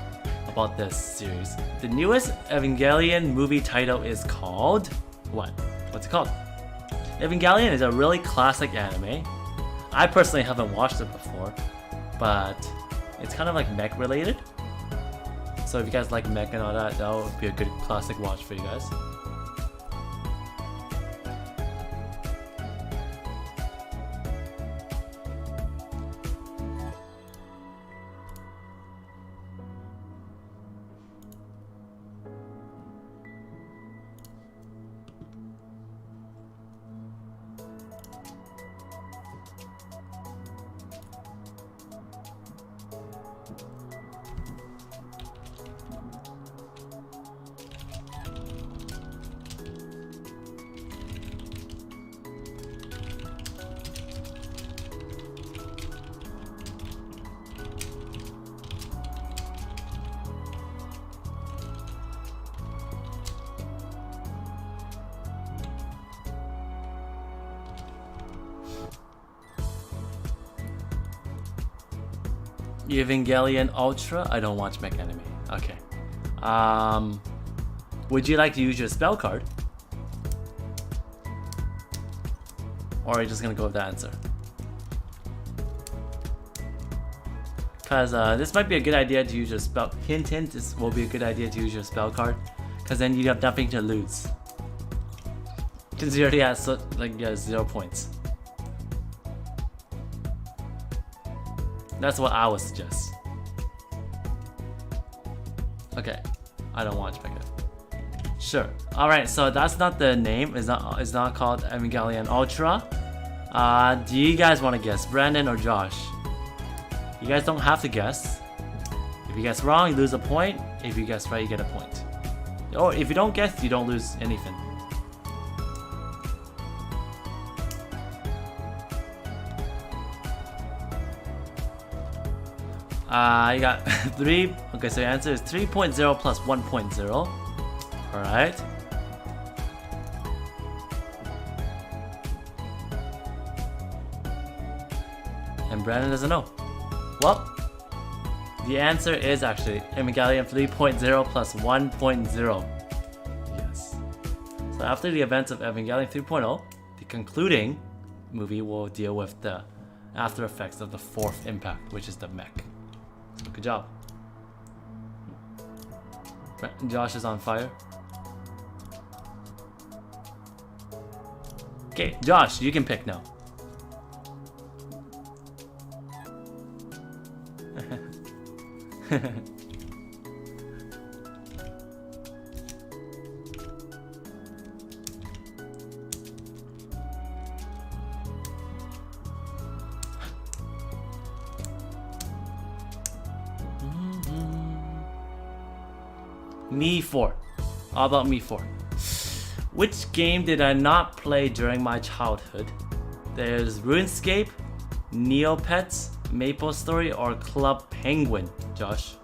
about this series. The newest Evangelion movie title is called what? What's it called? Evangelion is a really classic anime. I personally haven't watched it before, but it's kind of like mech related. So if you guys like mech and all that, that would be a good classic watch for you guys. Evangelion Ultra? I don't watch mech anime. Okay. Would you like to use your spell card? Or are you just gonna go with the answer? Because this might be a good idea to use your spell. Hint, hint, this will be a good idea to use your spell card. Because then you have nothing to lose. Since you already have 0 points. That's what I would suggest. Okay, I don't watch manga. Sure. All right, so that's not the name. It's not called Evangelion Ultra. Do you guys want to guess, Brandon or Josh? You guys don't have to guess. If you guess wrong, you lose a point. If you guess right, you get a point. Or if you don't guess, you don't lose anything. You got 3. Okay, so your answer is 3.0 plus 1.0. Alright. And Brandon doesn't know. Well, the answer is actually Evangelion 3.0 plus 1.0. Yes. So after the events of Evangelion 3.0, the concluding movie will deal with the after effects of the 4th impact, which is the mech. So good job. Josh is on fire. Okay, Josh, you can pick now. Me 4. How about me 4? Which game did I not play during my childhood? There's RuneScape, Neopets, Maple Story, or Club Penguin, Josh.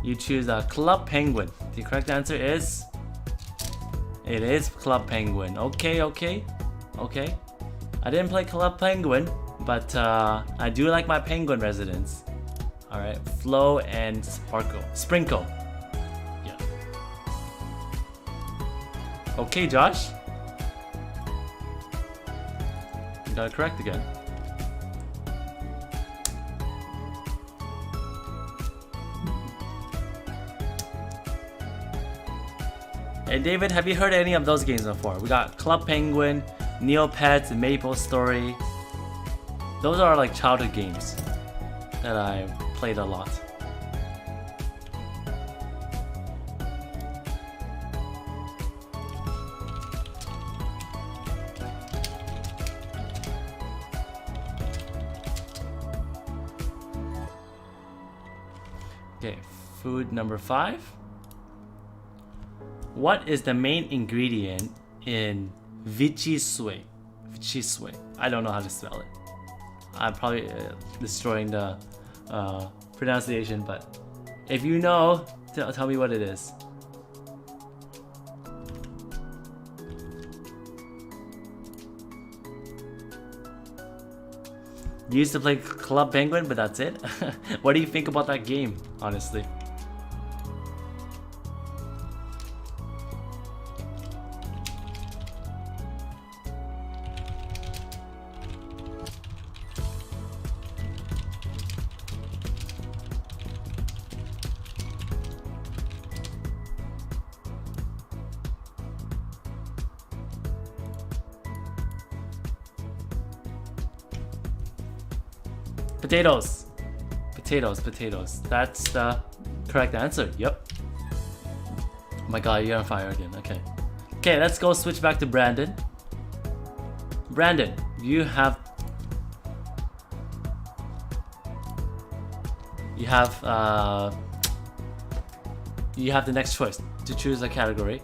You choose a Club Penguin. The correct answer is... It is Club Penguin. Okay. I didn't play Club Penguin, but I do like my penguin residents. Alright, Flo and Sprinkle. Yeah. Okay, Josh. You got it correct again. Hey David, have you heard any of those games before? We got Club Penguin, Neopets, and Maple Story. Those are like childhood games that I played a lot. Okay, food number 5. What is the main ingredient in vichisue? Vichisue. I don't know how to spell it. I'm probably destroying the pronunciation, but if you know, tell me what it is. You used to play Club Penguin, but that's it? What do you think about that game, honestly? Potatoes. Potatoes. That's the correct answer. Yep. Oh my god, you're on fire again. Okay, let's go switch back to Brandon. Brandon, you have the next choice to choose a category.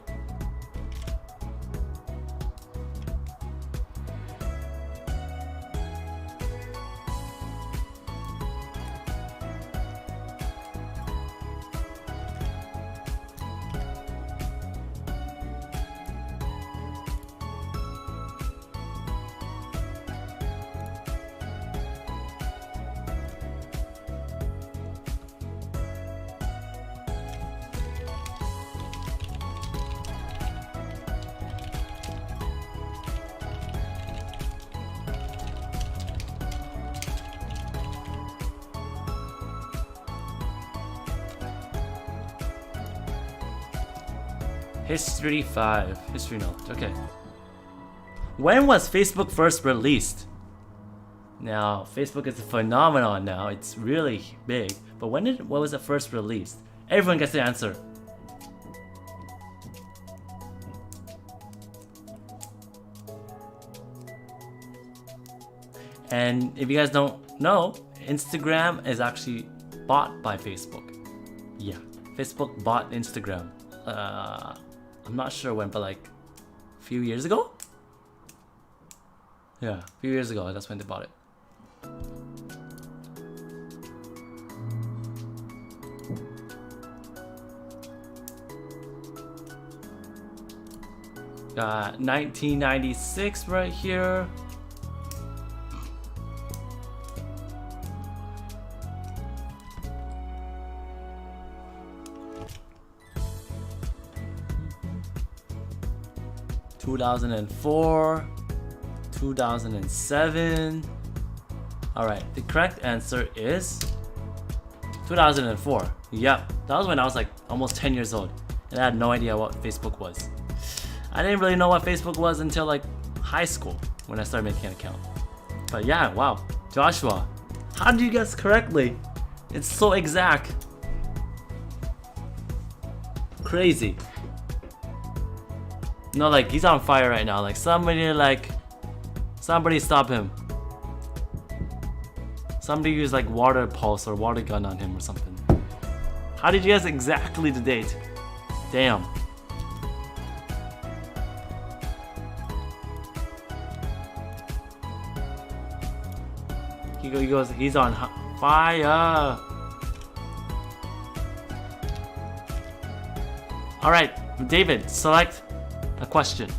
History 5. History knowledge. Okay. When was Facebook first released? Now, Facebook is a phenomenon now. It's really big. But what was it first released? Everyone gets the answer. And if you guys don't know, Instagram is actually bought by Facebook. Yeah, Facebook bought Instagram. I'm not sure when, but like a few years ago? Yeah, a few years ago, that's when they bought it. Got 1996 right here. (2004), 2007. All right, the correct answer is 2004. Yep, that was when I was like almost 10 years old, and I had no idea what Facebook was. I didn't really know what Facebook was until like high school when I started making an account. But yeah, wow, Joshua, how did you guess correctly? It's so exact. Crazy. No, like he's on fire right now. Like somebody stop him. Somebody use like water pulse or water gun on him or something. How did you guess exactly the date? Damn. He goes, he's on fire. All right, David, select a question.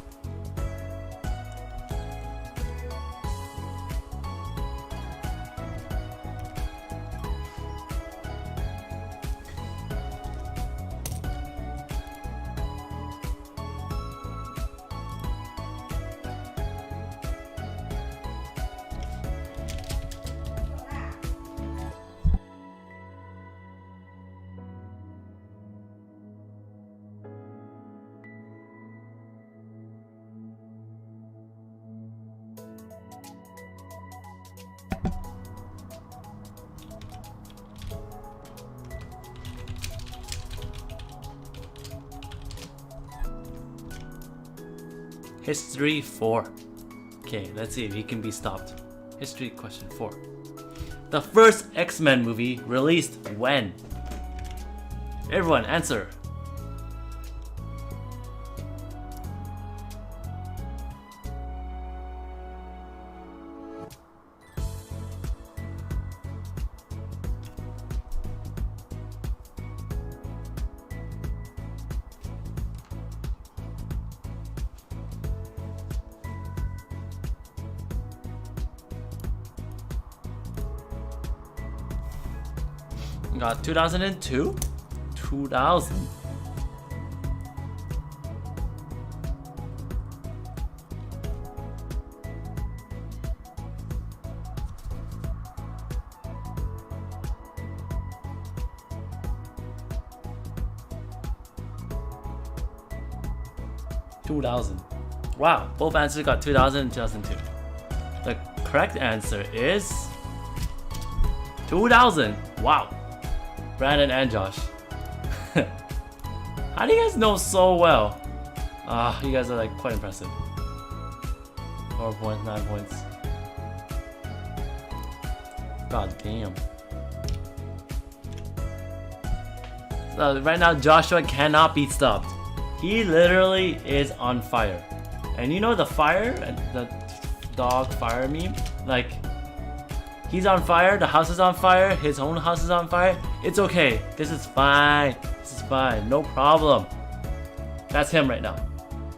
History 4. Okay, let's see if he can be stopped. History question 4. The first X-Men movie released when? Everyone, answer. Got 2002? 2000? Wow, both answers got 2000 and 2002. The correct answer is 2000. Wow. Brandon and Josh. How do you guys know so well? You guys are like quite impressive. 4 points, 9 points. God damn. So right now Joshua cannot be stopped. He literally is on fire. And you know the fire, the dog fire meme? Like, he's on fire, the house is on fire, his own house is on fire. It's okay. This is fine. This is fine. No problem. That's him right now.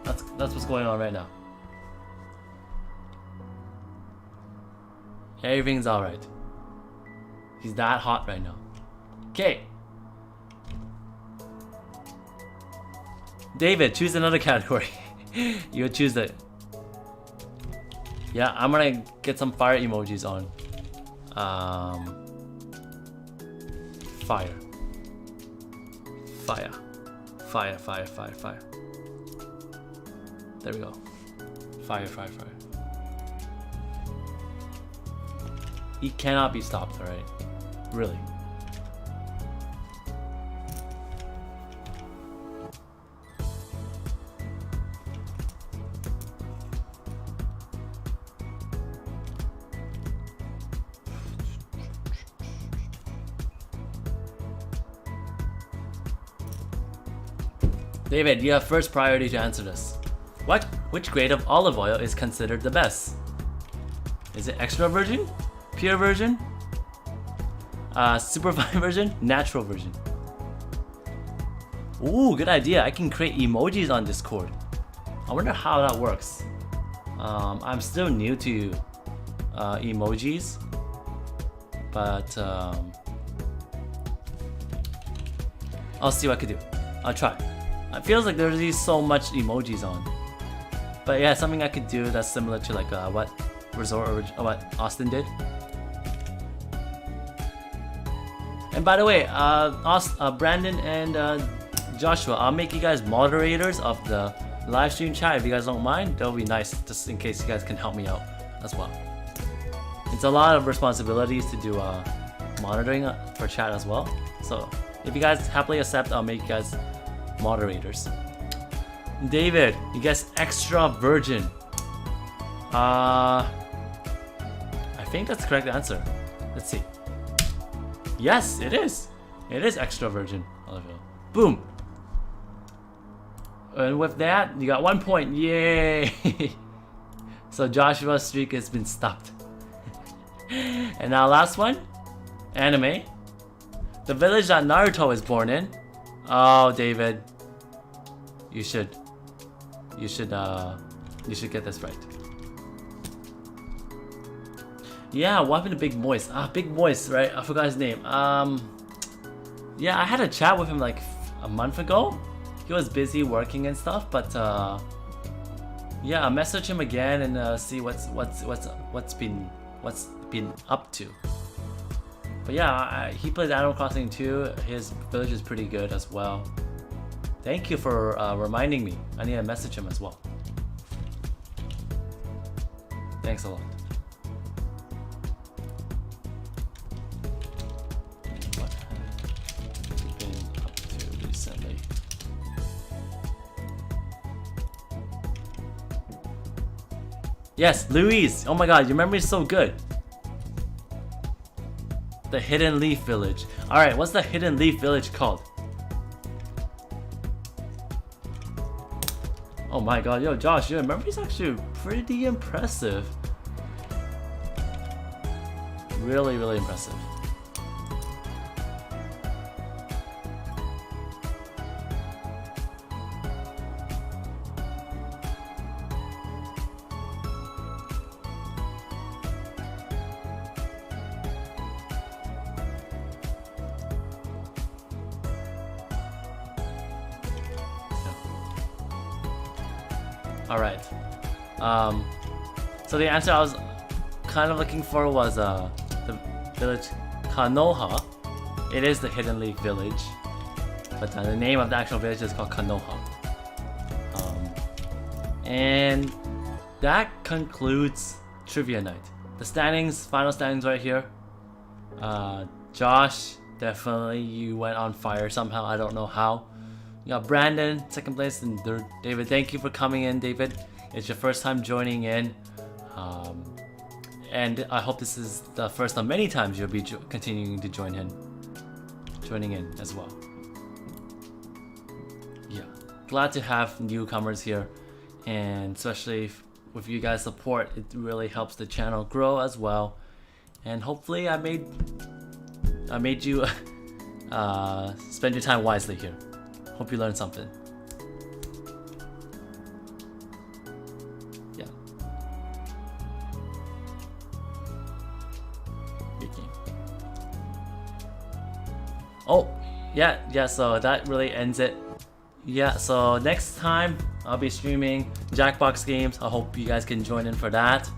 That's what's going on right now. Everything's alright. He's that hot right now. Okay. David, choose another category. You choose it. Yeah, I'm gonna get some fire emojis on. Fire. Fire. Fire, fire, fire, fire. There we go. Fire, fire, fire. He cannot be stopped, alright? Really. David, you have first priority to answer this. Which grade of olive oil is considered the best? Is it extra virgin? Pure virgin? Superfine virgin? Natural virgin? Ooh, good idea. I can create emojis on Discord. I wonder how that works. I'm still new to emojis, but I'll see what I can do. I'll try. It feels like there's so much emojis on. But yeah, something I could do that's similar to like what what Austin did. And by the way, Brandon and Joshua, I'll make you guys moderators of the live stream chat if you guys don't mind. That'll be nice, just in case you guys can help me out as well. It's a lot of responsibilities to do monitoring for chat as well. So if you guys happily accept, I'll make you guys moderators. David, you guess extra virgin. I think that's the correct answer. Let's see. Yes, it is. It is extra virgin olive oil. Boom. And with that, you got 1 point. Yay! So Joshua's streak has been stopped. And now last one, anime. The village that Naruto is born in. Oh, David, you should get this right. Yeah, what happened to Big Moist? Big Moist, right? I forgot his name. Yeah, I had a chat with him like a month ago. He was busy working and stuff, but yeah, I'll message him again and see what's been up to. But yeah, he plays Animal Crossing too. His village is pretty good as well. Thank you for reminding me. I need to message him as well. Thanks a lot. What have you been up to recently? Yes, Louise. Oh my god, your memory is so good. The Hidden Leaf Village. Alright, what's the Hidden Leaf Village called? Oh my god, yo Josh, your memory's actually pretty impressive. Really, really impressive. Alright. So the answer I was kind of looking for was the village Kanoha. It is the Hidden Leaf Village, but the name of the actual village is called Kanoha. And that concludes Trivia Night. The standings, final standings right here. Josh, definitely you went on fire somehow, I don't know how. You got Brandon, second place, and third, David. Thank you for coming in, David. It's your first time joining in. And I hope this is the first of many times you'll be continuing to joining in as well. Yeah, glad to have newcomers here, and especially with you guys' support, it really helps the channel grow as well. And hopefully I made you spend your time wisely here. Hope you learned something. Yeah. Good game. Oh, yeah, so that really ends it. Yeah, so next time I'll be streaming Jackbox games. I hope you guys can join in for that.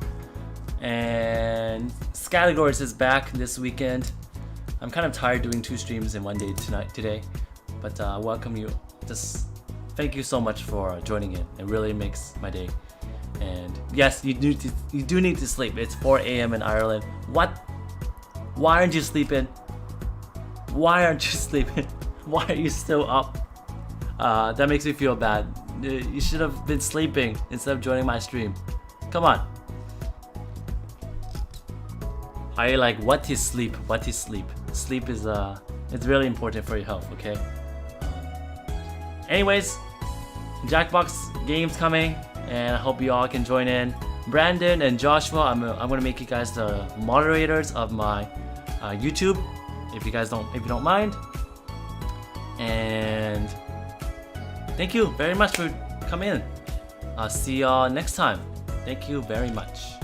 And Categories is back this weekend. I'm kind of tired doing 2 streams in one day today. But I welcome you. Just thank you so much for joining in. It really makes my day. And yes, you do need to sleep. It's 4 a.m. in Ireland. What? Why aren't you sleeping? Why aren't you sleeping? Why are you still up? That makes me feel bad. You should have been sleeping instead of joining my stream. Come on. I like, what is sleep? What is sleep? Sleep is it's really important for your health, okay? Anyways, Jackbox game's coming, and I hope you all can join in. Brandon and Joshua, I'm gonna make you guys the moderators of my YouTube, if you don't mind. And thank you very much for coming in. I'll see y'all next time. Thank you very much.